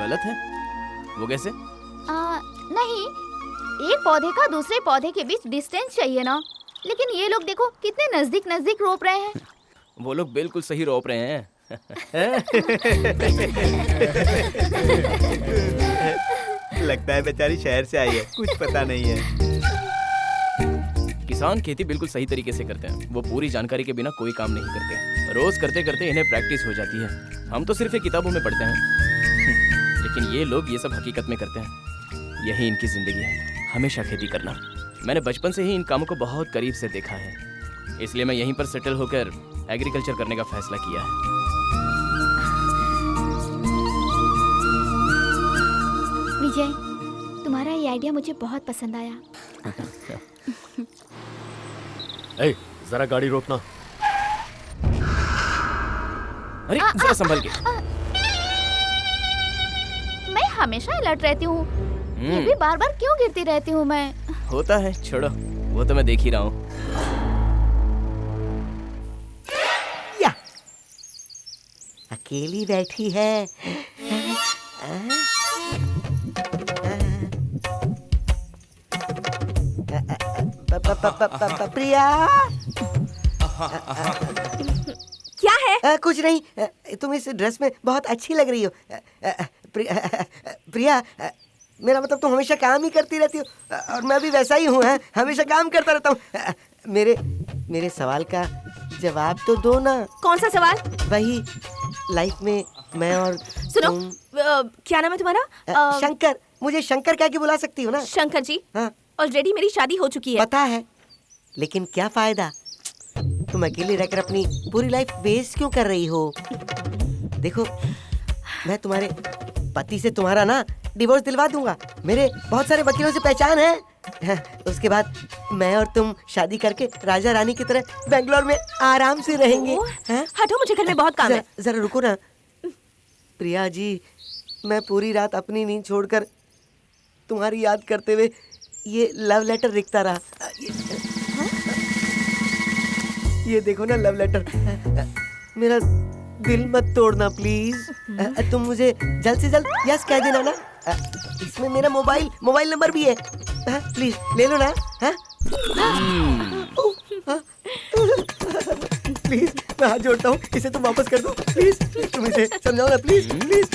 गलत है? वो कैसे? नहीं, एक पौधे का दूसरे पौधे के बीच डिस्टेंस चाहिए ना, लेकिन ये लोग देखो कितने नजदीक नजदीक रोप रहे हैं। वो लोग बिल्कुल सही रोप रहे हैं। लगता है बेचारी शहर से आई है, कुछ पता नहीं है। किसान खेती बिल्कुल सही तरीके से करते हैं। वो पूरी जानकारी के बिना कोई काम नहीं करते। रोज करते करते इन्हें प्रैक्टिस हो जाती है। हम तो सिर्फ ये किताबों में पढ़ते हैं, लेकिन ये लोग ये सब हकीकत में करते हैं। यही इनकी जिंदगी है, हमेशा खेती करना। मैंने बचपन से ही इन कामों को बहुत करीब से देखा है, इसलिए मैं यहीं पर सेटल होकर एग्रीकल्चर करने का फैसला किया है। विजय, तुम्हारा ये आइडिया मुझे बहुत पसंद आया। ए, जरा गाड़ी रोकना। अरे जरा संभल के। मैं हमेशा अलर्ट रहती हूँ, फिर भी बार बार क्यों गिरती रहती हूँ मैं? होता है, छोड़ो, वो तो मैं देख ही रहा हूँ। या अकेली बैठी है। प्रिया, क्या है? कुछ नहीं, तुम इस ड्रेस में बहुत अच्छी लग रही हो। प्रिया, मेरा मतलब तुम हमेशा काम ही करती रहती हो, और मैं भी वैसा ही हूँ, हमेशा काम करता रहता हूँ। मेरे सवाल का जवाब तो दो ना। कौन सा सवाल? वही, लाइफ में मैं और सुनो, क्या नाम है तुम्हारा? शंकर। मुझे शंकर कह के बुला सकती हो ना? शंकर जी, हाँ। ऑलरेडी मेरी शादी हो चुकी है। पता है, लेकिन क्या फायदा? तुम अकेले रहकर अपनी पूरी लाइफ वेस्ट क्यों कर रही हो? देखो, मैं तुम्हारे पति से तुम्हारा ना डिवोर्स दिलवा दूंगा। मेरे बहुत सारे वकीलों से पहचान है। उसके बाद मैं और तुम शादी करके राजा रानी की तरह बेंगलोर में आराम से रहेंगे। हटो, मुझे घर में बहुत काम है। जरा रुको ना। प्रिया जी, मैं पूरी रात अपनी नींद छोड़कर तुम्हारी याद करते हुए ये लव लेटर लिखता रहा। ये देखो ना लव लेटर। मेरा दिल मत तोड़ना प्लीज। तुम मुझे जल्द से जल्द यस कह देना ना। इसमें मेरा मोबाइल नंबर भी है। प्लीज ले लो ना। प्लीज, मैं हाथ जोड़ता हूँ, इसे तुम वापस कर दो प्लीज। तुम इसे समझाओ ना प्लीज। प्लीज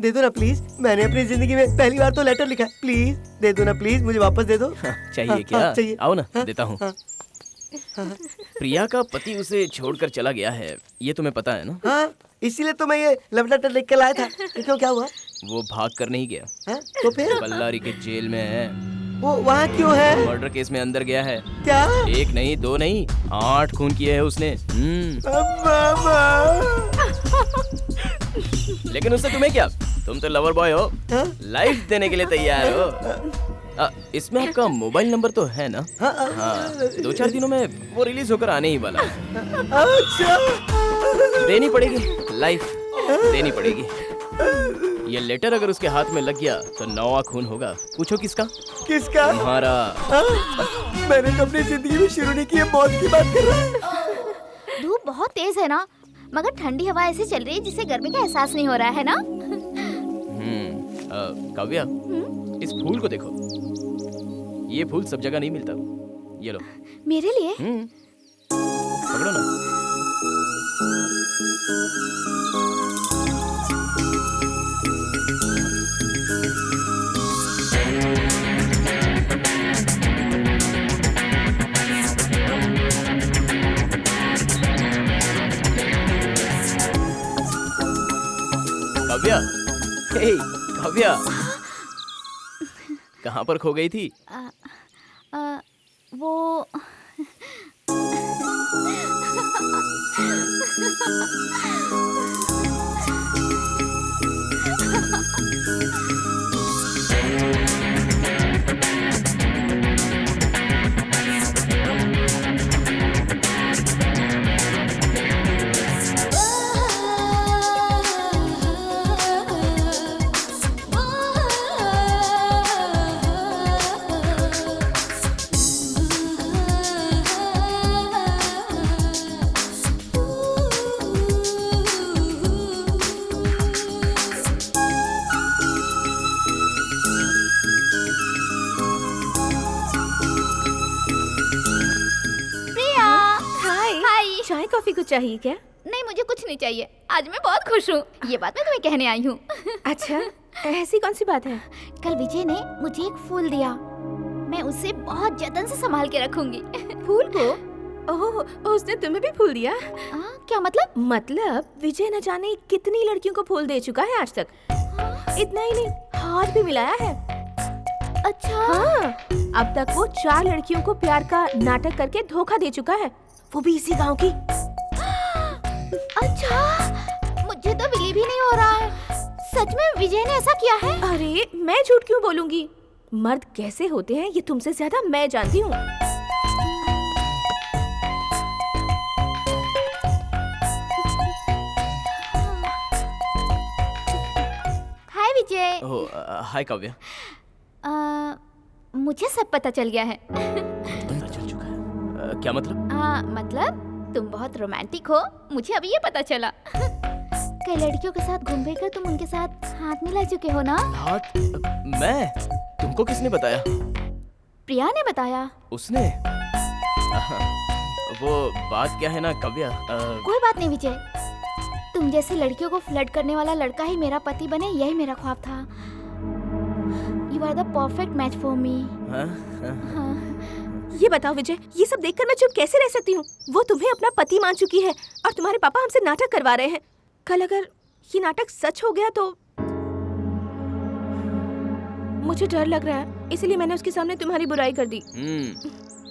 दे दो ना प्लीज। मैंने अपनी जिंदगी में पहली बार तो लेटर लिखा है। प्लीज दे दो ना प्लीज, मुझे वापस दे दो। चाहिए क्या? चाहिए। आओ ना, देता हूँ। प्रिया का पति उसे छोड़कर चला गया है, ये तुम्हें पता है ना? हाँ, इसीलिए तो मैं ये लव लेटर लिख के लाया था। क्यों, क्या हुआ? वो भाग कर नहीं गया। तो फिर? बल्लारी के जेल में है। वो वहाँ क्यों है? मर्डर केस में अंदर गया है। क्या? 1 नहीं 2 नहीं 8 खून किए हैं उसने। लेकिन उससे तुम्हें क्या? तुम तो लवर बॉय हो, लाइफ देने के लिए तैयार हो। इसमें आपका मोबाइल नंबर तो है ना? हाँ, 2-4 दिनों में वो रिलीज होकर आने ही वाला है। देनी पड़ेगी, लाइफ देनी पड़ेगी। ये लेटर अगर उसके हाथ में लग गया तो 9वां खून होगा। पूछो किसका? किसका? तुम्हारा। मैंने तो अपनी जिंदगी में शुरू नहीं की, मौत की बात कर रहा है। धूप बहुत तेज है ना, मगर ठंडी हवा ऐसे चल रही है जिससे गर्मी का एहसास नहीं हो रहा है ना। काव्या, इस फूल को देखो। ये फूल सब जगह नहीं मिलता। ये लो। मेरे लिए? पकड़ो ना। काव्या, हे काव्या, कहाँ पर खो गई थी? वो कॉफी कुछ चाहिए क्या? नहीं, मुझे कुछ नहीं चाहिए। आज मैं बहुत खुश हूँ। ये बात मैं तुम्हें कहने आई हूँ। अच्छा, ऐसी कौन सी बात है? कल विजय ने मुझे एक फूल दिया। मैं उसे बहुत जतन से संभाल के रखूंगी। फूल को? ओह, उसने तुम्हें भी फूल दिया? क्या मतलब? मतलब विजय न जाने कितनी लड़कियों को फूल दे चुका है आज तक। इतना ही नहीं, हाथ भी मिलाया है। अच्छा। हाँ, अब तक वो 4 लड़कियों को प्यार का नाटक करके धोखा दे चुका है, वो भी इसी गांव की। अच्छा, मुझे तो बिलीव ही नहीं हो रहा है। सच में विजय ने ऐसा किया है? अरे मैं झूठ क्यों बोलूंगी? मर्द कैसे होते हैं ये तुमसे ज्यादा मैं जानती हूँ। हाय विजय। हाय काव्या। मुझे सब पता चल गया है। पता चल चुका है? क्या मतलब? मतलब तुम बहुत रोमांटिक हो, मुझे अभी ये पता चला। कई लड़कियों के साथ घूम फिर कर तुम उनके साथ हाथ मिला चुके हो ना? हाथ? मैं? तुमको किसने बताया? प्रिया ने बताया। उसने? वो बात क्या है ना काव्या, कोई बात नहीं विजय, तुम जैसी लड़कियों को फ्लर्ट करने वाला लड़का ही मेरा पति बने, यही मेरा ख्वाब था। You are the perfect match for me. ये बताओ विजय, ये सब देखकर मैं चुप कैसे रह सकती हूँ? वो तुम्हें अपना पति मान चुकी है और तुम्हारे पापा हमसे नाटक करवा रहे हैं। कल अगर ये नाटक सच हो गया तो मुझे डर लग रहा है, इसलिए मैंने उसके सामने तुम्हारी बुराई कर दी।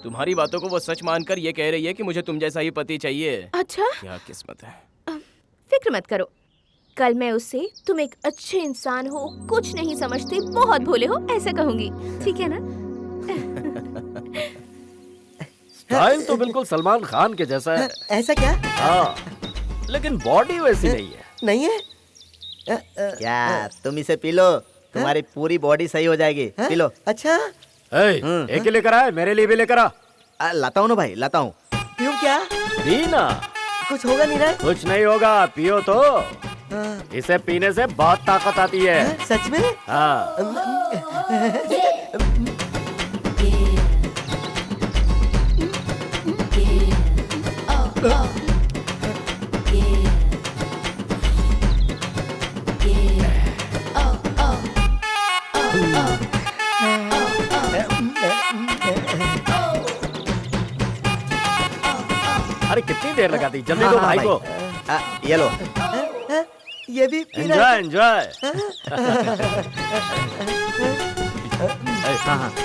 तुम्हारी बातों को वो सच मानकर ये कह रही है कि मुझे तुम जैसा ही पति चाहिए। अच्छा, क्या किस्मत है। फिक्र मत करो, कल मैं उससे तुम एक अच्छे इंसान हो, कुछ नहीं समझते, बहुत भोले हो, ऐसा कहूंगी। ठीक है ना? स्टाइल तो बिल्कुल सलमान खान के जैसा है। ऐसा क्या? हाँ, लेकिन बॉडी वैसी नहीं है। नहीं है? क्या तुम इसे पी लो, तुम्हारी पूरी बॉडी सही हो जाएगी। P low. अच्छा, एक ही लेकर आए, मेरे लिए भी लेकर आ। लाता हूँ ना भाई, लाता हूँ। पीऊँ क्या? पीना। कुछ होगा नहीं ना? कुछ नहीं होगा, पियो तो। इसे पीने से बहुत ताकत आती है। सच में? हाँ। अरे कितनी देर लगा दी, जल्दी दो भाई को। ये लो। ये भी एंजॉय एंजॉय।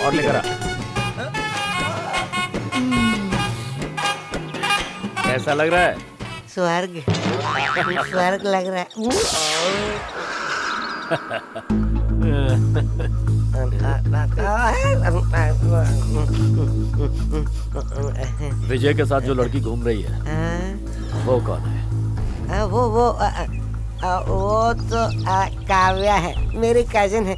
और लेकर आ। कैसा लग रहा है? स्वर्ग, स्वर्ग लग रहा है। विजय के साथ जो लड़की घूम रही है वो कौन है? वो तो काव्या है, मेरी कजिन है।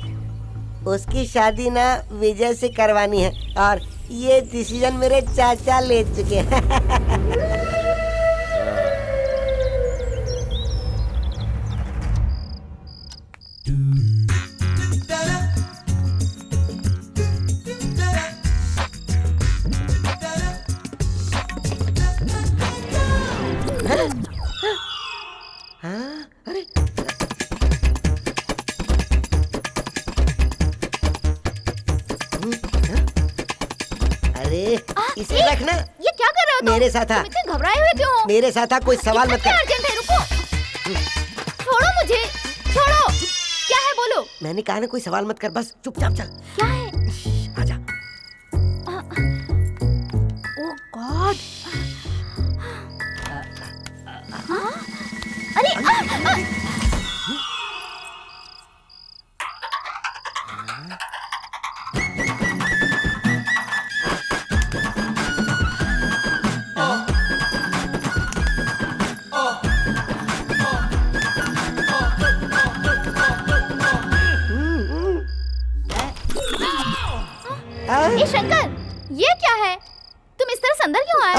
उसकी शादी ना विजय से करवानी है और ये डिसीजन मेरे चाचा ले चुके हैं। इसे रखना। ये क्या कर रहे हो तुम? मेरे साथ आ। तुम इतने घबराए हुए क्यों हो? मेरे साथ आ, कोई सवाल मत कर। अर्जेंट है, रुको। छोड़ो मुझे, छोड़ो। क्या है बोलो? मैंने कहा ना कोई सवाल मत कर, बस चुपचाप चल। क्या है? आजा। ओह गॉड। अरे ए शंकर, ये क्या है? तुम इस तरह से अंदर क्यों आए?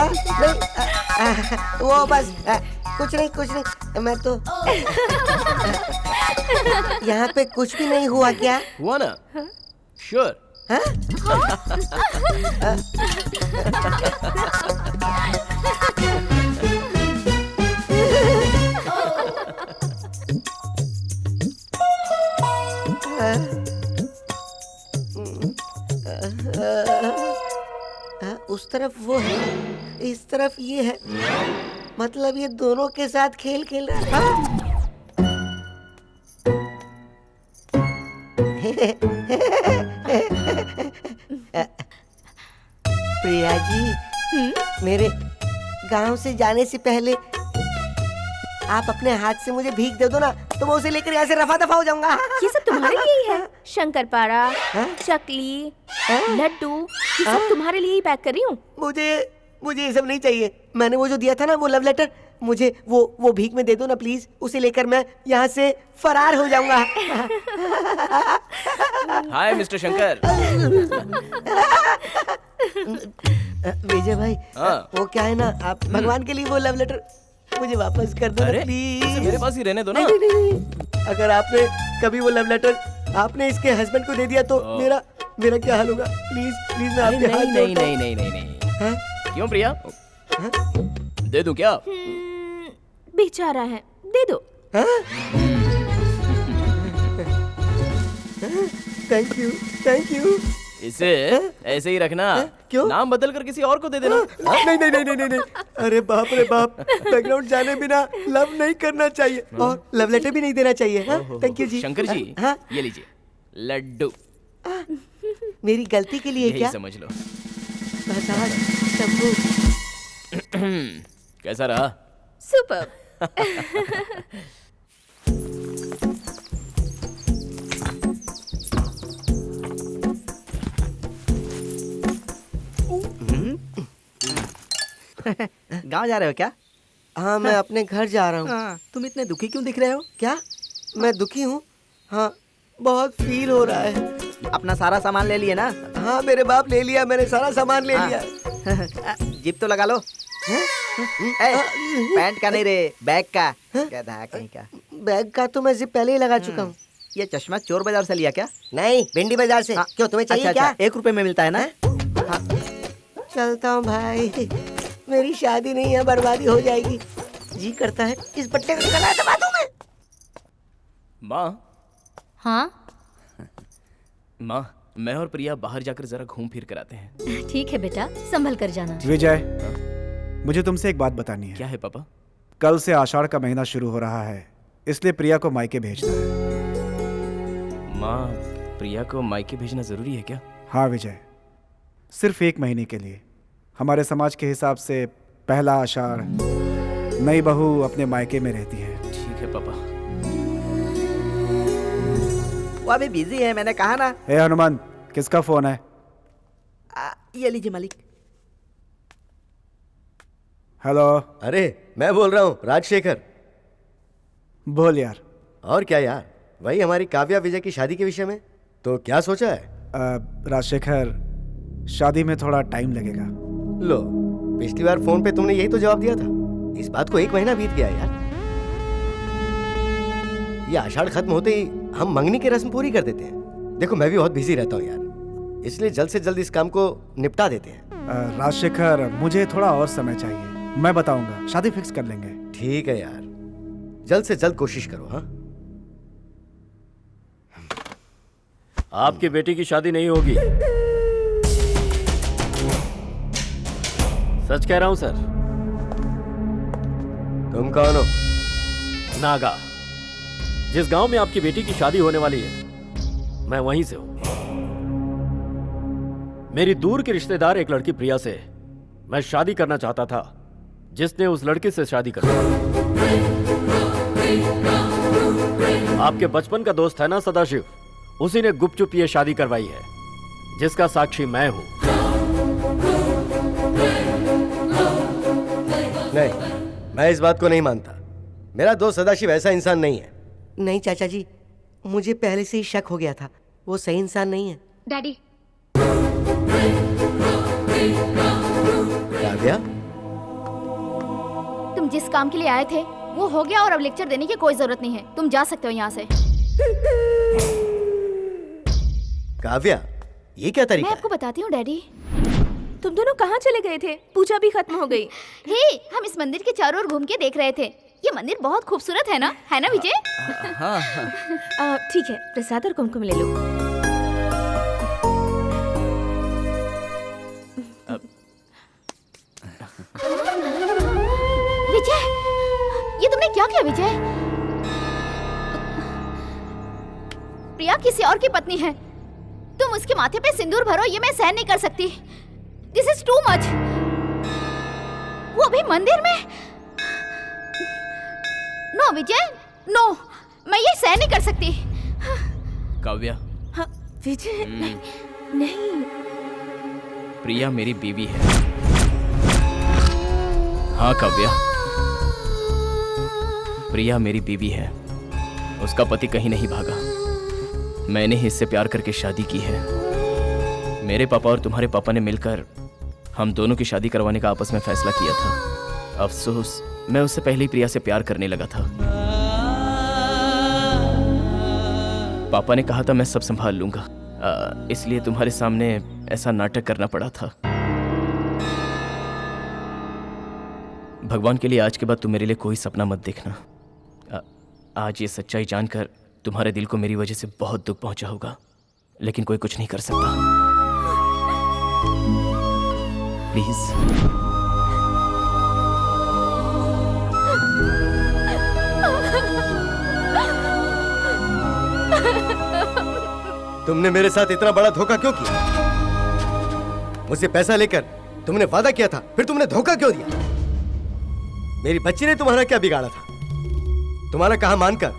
वो बस कुछ नहीं, मैं तो यहाँ पे कुछ भी नहीं हुआ। क्या हुआ ना? श्योर। उस तरफ वो है, इस तरफ ये है, मतलब ये दोनों के साथ खेल खेल रहा है। प्रिया जी, मेरे गांव से जाने से पहले आप अपने हाथ से मुझे भीख दे दो ना, तो मैं उसे लेकर यहाँ से रफा दफा हो जाऊंगा। ये सब तुम्हारे लिए ही है। शंकरपारा, चकली, लड्डू, ये सब तुम्हारे लिए ही पैक कर रही हूँ। मुझे ये सब नहीं चाहिए। मैंने वो जो दिया था ना, वो लव लेटर, मुझे वो भीख में दे दो ना प्लीज। उसे लेकर मैं यहाँ से फरार हो जाऊंगा। हाय मिस्टर शंकर। विजय भाई, वो क्या है ना, आप भगवान के लिए वो लव लेटर मुझे वापस कर दो ना प्लीज। मेरे पास ही रहने दो ना। नहीं। अगर आपने कभी वो लव लेटर आपने इसके हस्बैंड को दे दिया तो मेरा क्या हाल होगा? प्लीज प्लीज, मैं आपके हाथ जोड़ता हूं। नहीं। क्यों प्रिया? दे दूं क्या? बेचारा है, दे दो। Thank you. इसे ऐसे ही रखना। क्यों? नाम बदल कर किसी और को दे देना। नहीं। अरे बाप रे बाप, बैकग्राउंड जाने बिना लव नहीं करना चाहिए और लव लेटर भी नहीं देना चाहिए। थैंक यू जी। शंकर जी, ये लीजिए लड्डू। मेरी गलती के लिए क्या? समझ लो। शंभू। कैसा रहा? सुपर। गांव जा रहे हो क्या? हाँ, मैं अपने घर जा रहा हूँ। तुम इतने दुखी क्यों दिख रहे हो? क्या मैं दुखी हूँ? हाँ, बहुत फील हो रहा है। अपना सारा सामान ले लिए ना? हाँ, मेरे बाप ले लिया, मैंने सारा सामान ले लिया। जिप तो लगा लो। पैंट का नहीं रे, बैग का। गधा कहीं का। बैग का तो मैं जिप पहले ही लगा चुका हूँ। ये चश्मा चोर बाजार से लिया क्या? नहीं, भिंडी बाजार से। क्यों, तुम्हें चाहिए क्या? 1 रुपए में मिलता है ना? चलता हूँ भाई, मेरी शादी नहीं है, बर्बादी हो जाएगी। जी करता है इस बट्टे को निकाला दबा दूं मैं। माँ। हाँ माँ, मैं और प्रिया बाहर जाकर जरा घूम फिर कर आते हैं। ठीक है बेटा, संभल कर जाना। विजय, मुझे तुमसे एक बात बतानी है। क्या है पापा? कल से आषाढ़ का महीना शुरू हो रहा है, इसलिए प्रिया को मायके भेजना है। माँ, प्रिया को मायके भेजना जरूरी है क्या? हाँ विजय, सिर्फ 1 महीने के लिए। हमारे समाज के हिसाब से पहला आषाढ़ नई बहू अपने मायके में रहती है। ठीक है पापा। वो अभी बिजी है, मैंने कहा ना। हे हनुमान, किसका फोन है? ये लीजिए मालिक। हेलो। अरे मैं बोल रहा हूँ, राजशेखर। बोल यार। और क्या यार, वही हमारी काव्या विजय की शादी के विषय में। तो क्या सोचा है? राजशेखर, शादी में थोड़ा टाइम लगेगा। लो, पिछली बार फोन पे तुमने यही तो जवाब दिया था। इस बात को 1 महीना बीत गया यार। ये आषाढ़ खत्म होते ही हम मंगनी की रस्म पूरी कर देते हैं। देखो, मैं भी बहुत बिजी रहता हूँ यार, इसलिए जल्द से जल्द इस काम को निपटा देते हैं। राजशेखर, मुझे थोड़ा और समय चाहिए, मैं बताऊंगा, शादी फिक्स कर लेंगे। ठीक है यार, जल्द से जल्द कोशिश करो। हाँ, आपकी बेटी की शादी नहीं होगी। सच कह रहा हूं सर। तुम कौन हो? नागा। जिस गांव में आपकी बेटी की शादी होने वाली है, मैं वहीं से हूं। मेरी दूर के रिश्तेदार एक लड़की प्रिया से मैं शादी करना चाहता था, जिसने उस लड़की से शादी कर ली। आपके बचपन का दोस्त है ना सदाशिव, उसी ने गुपचुप ये शादी करवाई है, जिसका साक्षी मैं हूं। नहीं, मैं इस बात को नहीं मानता। मेरा दोस्त सदाशिव ऐसा इंसान नहीं है। नहीं चाचा जी, मुझे पहले से ही शक हो गया था, वो सही इंसान नहीं है। डैडी, काव्या, तुम जिस काम के लिए आए थे वो हो गया और अब लेक्चर देने की कोई जरूरत नहीं है। तुम जा सकते हो यहाँ से। काव्या, ये क्या तरीका मैं आपको बताती हूँ डैडी। तुम दोनों कहाँ चले गए थे? पूजा भी खत्म हो गई। हे, हम इस मंदिर के चारों ओर घूम के देख रहे थे। ये मंदिर बहुत खूबसूरत है ना विजय? हाँ। ठीक है, प्रसाद और कुमकुम ले लो। विजय, प्रिया किसी और की पत्नी है। तुम उसके माथे पे सिंदूर भरो, ये मैं सहन नहीं कर सकती। This is too much. वो भी मंदिर में। नो विजय, नो, मैं ये सहन नहीं कर सकती। काव्या, हाँ, विजय नहीं। प्रिया मेरी बीवी है। हाँ काव्या, प्रिया मेरी बीवी है। उसका पति कहीं नहीं भागा। मैंने ही इससे प्यार करके शादी की है। मेरे पापा और तुम्हारे पापा ने मिलकर हम दोनों की शादी करवाने का आपस में फैसला किया था। अफसोस, मैं उससे पहले ही प्रिया से प्यार करने लगा था। पापा ने कहा था मैं सब संभाल लूंगा, इसलिए तुम्हारे सामने ऐसा नाटक करना पड़ा था। भगवान के लिए आज के बाद तुम मेरे लिए कोई सपना मत देखना। आज ये सच्चाई जानकर तुम्हारे दिल को मेरी वजह से बहुत दुख पहुंचा होगा, लेकिन कोई कुछ नहीं कर सकता। प्लीज। तुमने मेरे साथ इतना बड़ा धोखा क्यों किया? मुझसे पैसा लेकर तुमने वादा किया था, फिर तुमने धोखा क्यों दिया? मेरी बच्ची ने तुम्हारा क्या बिगाड़ा था? तुम्हारा कहा मानकर,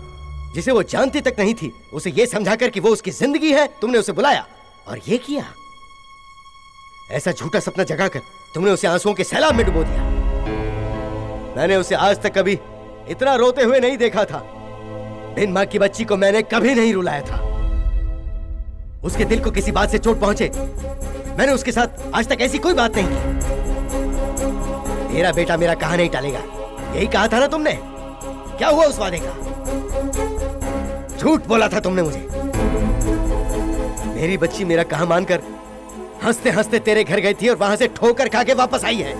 जिसे वो जानती तक नहीं थी, उसे ये समझाकर कि वो उसकी जिंदगी है, तुमने उसे बुलाया और ये किया। ऐसा झूठा सपना जगाकर तुमने उसे आंसुओं के सैलाब में डुबो दिया। मैंने उसे आज तक कभी इतना रोते हुए नहीं देखा था। बिन मां की बच्ची को मैंने कभी नहीं रुलाया था। उसके दिल को किसी बात से चोट पहुंचे, मैंने उसके साथ आज तक ऐसी कोई बात नहीं की। मेरा बेटा मेरा कहा नहीं टालेगा, यही कहा था ना तुमने? क्या हुआ उस वादे का? झूठ बोला था तुमने मुझे। मेरी बच्ची मेरा कहा मानकर हंसते हंसते तेरे घर गई थी और वहां से ठोकर खा के वापस आई है।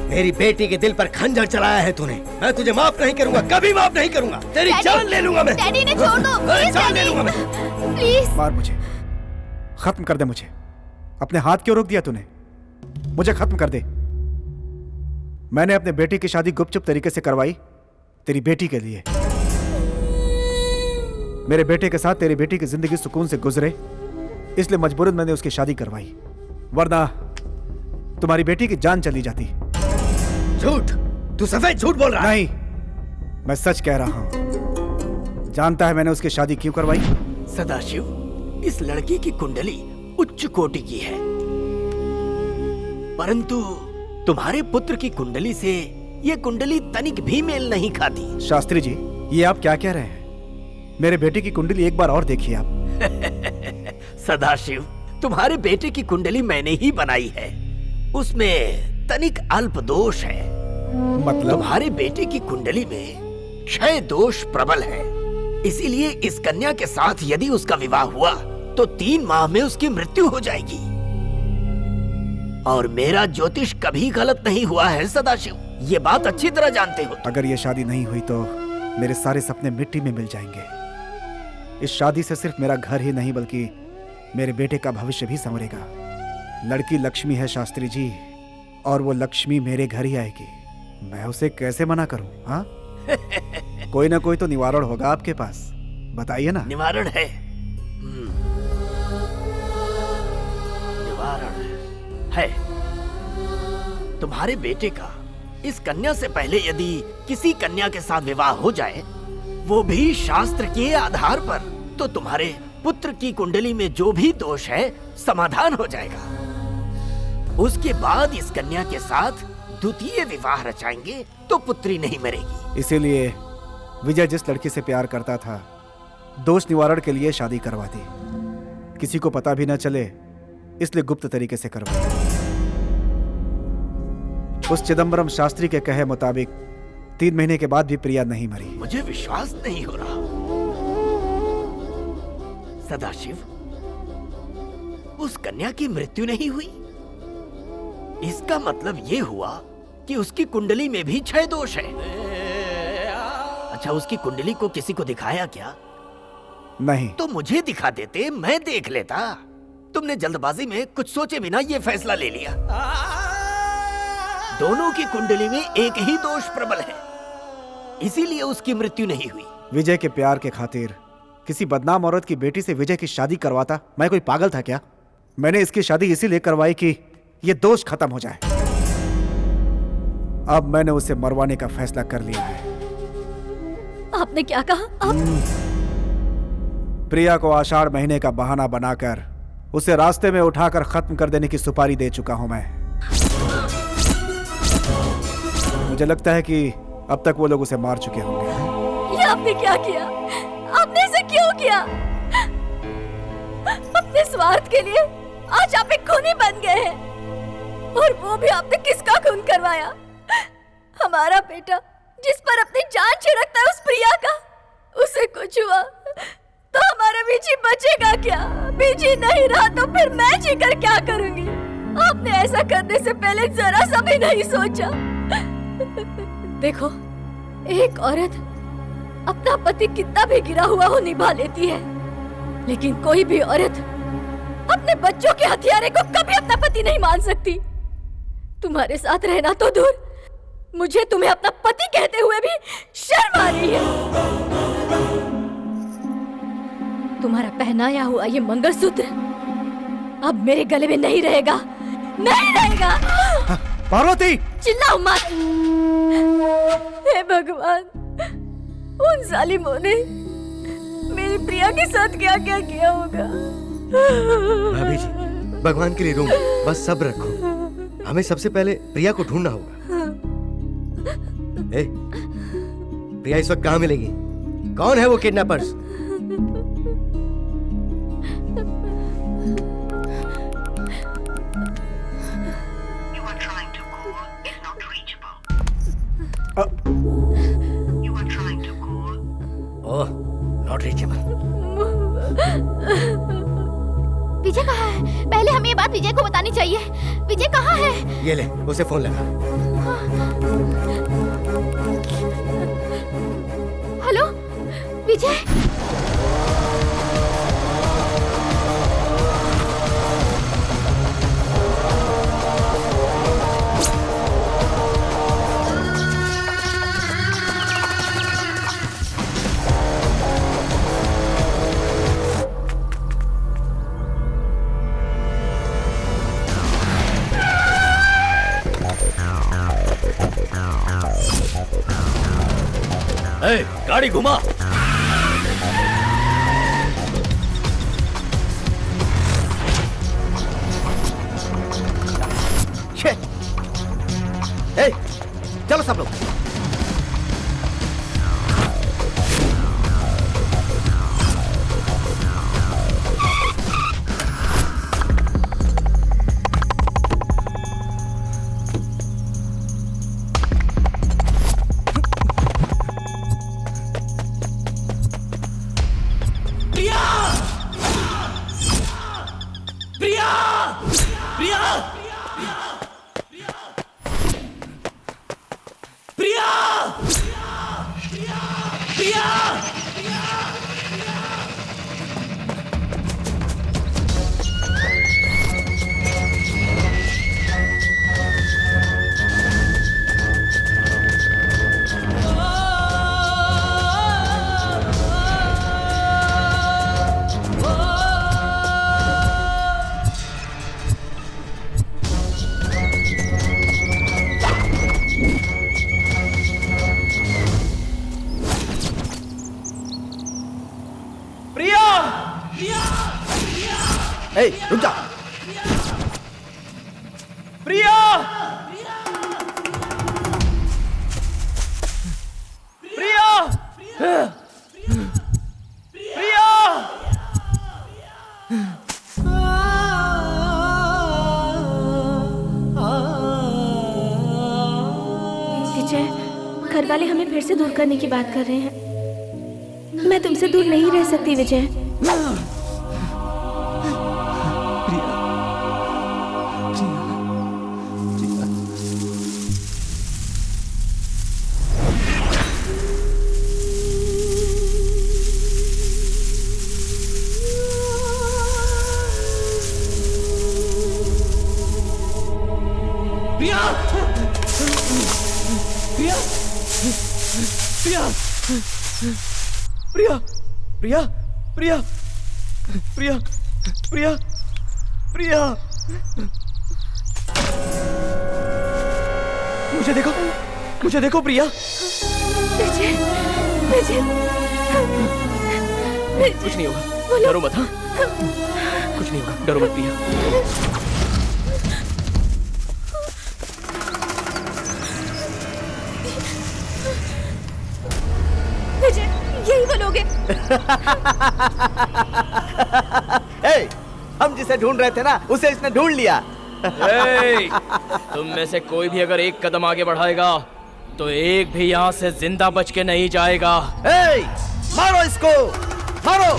मेरी बेटी के दिल पर खंजर चलाया है तूने। मैं तुझे माफ नहीं करूंगा, कभी माफ नहीं करूंगा। तेरी जान ले लूंगा मैं। डैडी ने छोड़ दो, प्लीज जान ले लूंगा मैं। प्लीज। मार मुझे, खत्म कर दे मुझे। अपने हाथ क्यों रोक दिया तूने? मुझे खत्म कर दे। मैंने अपने बेटी की शादी गुपचुप तरीके से करवाई तेरी बेटी के लिए। मेरे बेटे के साथ तेरी बेटी की जिंदगी सुकून से गुजरे, इसलिए मजबूरन मैंने उसकी शादी करवाई, वरना तुम्हारी बेटी की जान चली जाती। झूठ, तू सफेद झूठ बोल रहा है। नहीं, मैं सच कह रहा हूं। जानता है मैंने उसकी शादी क्यों करवाई? सदाशिव, इस लड़की की कुंडली उच्च कोटि की है, परंतु तुम्हारे पुत्र की कुंडली से ये कुंडली तनिक भी मेल नहीं खाती। शास्त्री जी, ये आप क्या कह रहे हैं? मेरे बेटे की कुंडली एक बार और देखिए आप। सदाशिव, तुम्हारे बेटे की कुंडली मैंने ही बनाई है। उसमें तनिक अल्प दोष है। मतलब? तुम्हारे बेटे की कुंडली में क्षय दोष प्रबल है। इसीलिए इस कन्या के साथ यदि उसका विवाह हुआ तो 3 माह में उसकी मृत्यु हो जाएगी। और मेरा ज्योतिष कभी गलत नहीं हुआ है सदाशिव, ये बात अच्छी तरह जानते हो। अगर ये शादी नहीं हुई तो मेरे सारे सपने मिट्टी में मिल जाएंगे। इस शादी से सिर्फ मेरा घर ही नहीं बल्कि मेरे बेटे का भविष्य भी संवरेगा। लड़की लक्ष्मी है शास्त्री जी, और वो लक्ष्मी मेरे घर ही आएगी। मैं उसे कैसे मना करूं? हाँ? कोई ना कोई तो निवारण होगा आपके पास, बताइए ना। निवारण है, निवारण है। तुम्हारे बेटे का इस कन्या से पहले यदि किसी कन्या के साथ विवाह हो जाए, वो भी शास्त्र के आधार पर, तो तुम्हारे पुत्र की कुंडली में जो भी दोष है समाधान हो जाएगा। उसके बाद इस कन्या के साथ द्वितीय विवाह रचाएंगे तो पुत्री नहीं मरेगी। इसीलिए विजय जिस लड़की से प्यार करता था, दोष निवारण के लिए शादी करवा दी। किसी को पता भी न चले, इसलिए गुप्त तरीके से करवाई। उस चिदंबरम शास्त्री के कहे मुताबिक 3 महीने के बाद भी प्रिया नहीं मरी। मुझे विश्वास नहीं हो रहा सदाशिव, उस कन्या की मृत्यु नहीं हुई। इसका मतलब ये हुआ कि उसकी कुंडली में भी क्षय दोष है। अच्छा, उसकी कुंडली को किसी को दिखाया क्या? नहीं। तो मुझे दिखा देते, मैं देख लेता। तुमने जल्दबाजी में कुछ सोचे बिना ये फैसला ले लिया। दोनों की कुंडली में एक ही दोष प्रबल है। इसीलिए उसकी मृत्यु नहीं हुई। विजय के प्यार के खातिर किसी बदनाम औरत की बेटी से विजय की शादी करवाता मैं कोई पागल था क्या? मैंने इसकी शादी इसीलिए करवाई कि ये दोष खत्म हो जाए। अब मैंने उसे मरवाने का फैसला कर लिया है। आपने क्या कहा? आप प्रिया को आषाढ़ महीने का बहाना बनाकर उसे रास्ते में उठाकर खत्म कर देने की सुपारी दे चुका हूं मैं। मुझे लगता है कि अब तक वो लोग उसे मार चुके होंगे। ये आपने क्या किया? आपने इसे क्यों किया? अपने स्वार्थ के लिए आज आप एक खूनी बन गए हैं। और वो भी आपने किसका खून करवाया? हमारा बेटा जिस पर अपनी जान छिड़कता है उस प्रिया का, उसे कुछ हुआ तो हमारा बीजी बचेगा क्या? बीजी नहीं रहा तो फिर मैं जीकर क्या करूंगी? आपने ऐसा करने से पहले जरा सा भी नहीं सोचा। देखो, एक औरत अपना पति कितना भी गिरा हुआ हो निभा लेती है, लेकिन कोई भी औरत अपने बच्चों के हथियारे को कभी अपना पति नहीं मान सकती। तुम्हारे साथ रहना तो दूर, मुझे तुम्हें अपना पति कहते हुए भी शर्म आ रही है। तुम्हारा पहनाया हुआ ये मंगलसूत्र अब मेरे गले में नहीं रहेगा, नहीं रहेगा। पार्वती! चिल्लाओ मत। हे भगवान, उन जालिमों ने मेरी प्रिया के साथ क्या क्या किया होगा। भाभी जी, भगवान के लिए रो, बस सब्र रखो। हमें सबसे पहले प्रिया को ढूंढना होगा। ए, प्रिया इस वक्त कहाँ मिलेगी? कौन है वो kidnappers? Oh, not reachable. Vijay कहाँ है? पहले हमें ये बात विजय को बतानी चाहिए। विजय कहाँ है? ये ले, उसे फोन लगा। हेलो विजय। ए, गाड़ी घुमा। ए, चलो सब लोग। ए, रुक जा। प्रिया! प्रिया! प्रिया! विजय, घर वाले हमें फिर से दूर करने की बात कर रहे हैं। मैं तुमसे दूर नहीं रह सकती विजय। प्रिया! प्रिया! प्रिया प्रिया प्रिया प्रिया प्रिया प्रिया प्रिया मुझे देखो प्रिया। कुछ नहीं होगा, डरो मत। हाँ कुछ नहीं होगा, डरो मत प्रिया। यही वो लोग हैं। हम जिसे ढूंढ रहे थे ना, उसे इसने ढूंढ लिया। तुम में से कोई भी अगर एक कदम आगे बढ़ाएगा तो एक भी यहाँ से जिंदा बच के नहीं जाएगा। मारो इसको, मारो।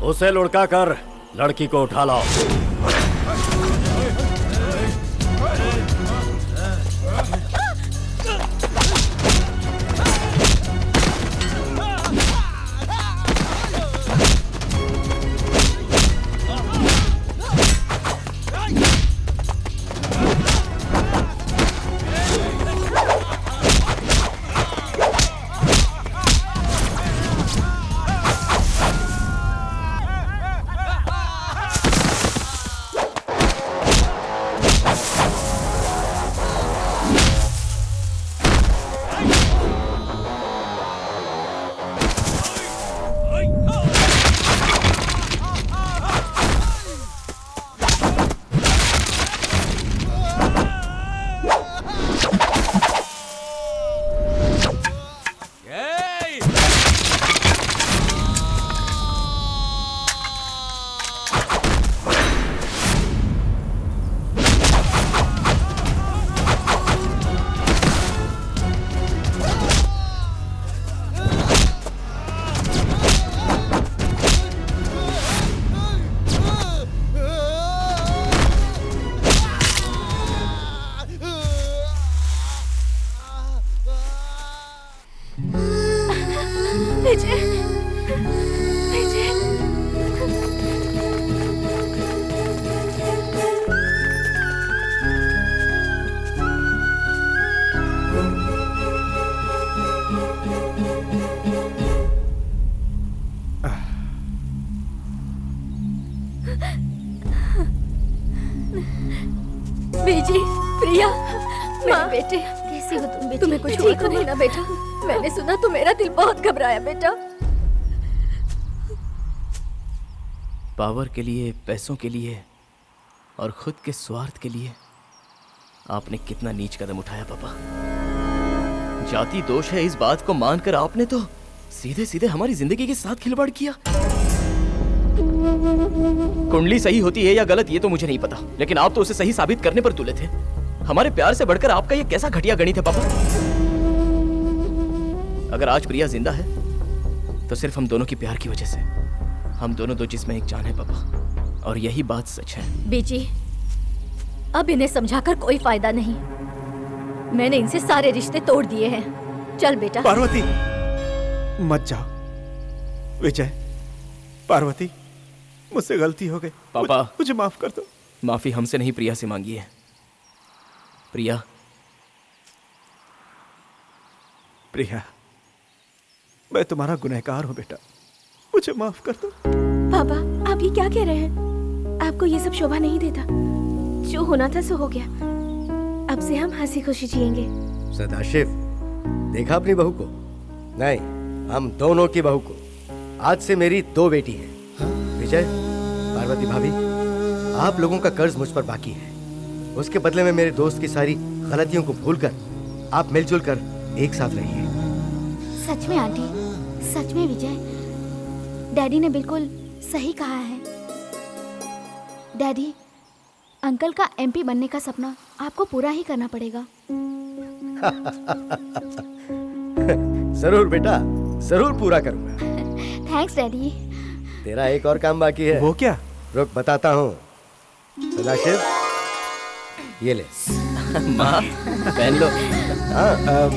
उसे लुढ़का कर लड़की को उठा लाओ। बेजी, प्रिया, मेरे बेटे, कैसे हो तुम? तुम्हें कुछ हुआ तो नहीं ना बेटा? मैंने सुना तो मेरा दिल बहुत घबराया बेटा। पावर के लिए, पैसों के लिए और खुद के स्वार्थ के लिए आपने कितना नीच कदम उठाया पापा। जाति दोष है इस बात को मानकर आपने तो सीधे सीधे हमारी जिंदगी के साथ खिलवाड़ किया। कुंडली सही होती है या गलत ये तो मुझे नहीं पता, लेकिन आप तो उसे सही साबित करने पर तुले थे। हमारे प्यार से बढ़कर आपका ये कैसा घटिया गणित है पापा? अगर आज प्रिया जिंदा है तो सिर्फ हम दोनों की प्यार की वजह से। हम दोनों दो जिसमें एक जान है पापा, और यही बात सच है। बेटी, अब इन्हें समझाकर कोई फायदा नहीं। मैंने इनसे सारे रिश्ते तोड़ दिए हैं। चल बेटा। पार्वती, मत जाओ। विजय, पार्वती, मुझसे गलती हो गई पापा। मुझे माफ कर दो। माफी हमसे नहीं, प्रिया से मांगी है। प्रिया, प्रिया, मैं तुम्हारा गुनहगार हूं बेटा, मुझे माफ कर दो। पापा, आप ये क्या कह रहे हैं? आपको ये सब शोभा नहीं देता। जो होना था सो हो गया। अब से हम हंसी खुशी जिएंगे। सदाशिव, देखा अपनी बहू को? नहीं, हम दोनों की बहू को। आज से मेरी 2 बेटी हैं। विजय, पार्वती भाभी, आप लोगों का कर्ज मुझ पर बाकी है। उसके बदले में मेरे दोस्त की सारी गलतियों को भूलकर आप मिलजुल कर एक साथ रहिए। सच में आंटी, सच में विजय, डैडी ने बिल्कुल सही कहा है। डैडी, अंकल का एमपी बनने का सपना आपको पूरा ही करना पड़ेगा। जरूर बेटा, जरूर पूरा करूंगा। Thanks daddy. तेरा एक और काम बाकी है। वो क्या? रुक, बताता हूँ। सदाशिव, ये ले। माँ, पहन लो। हाँ।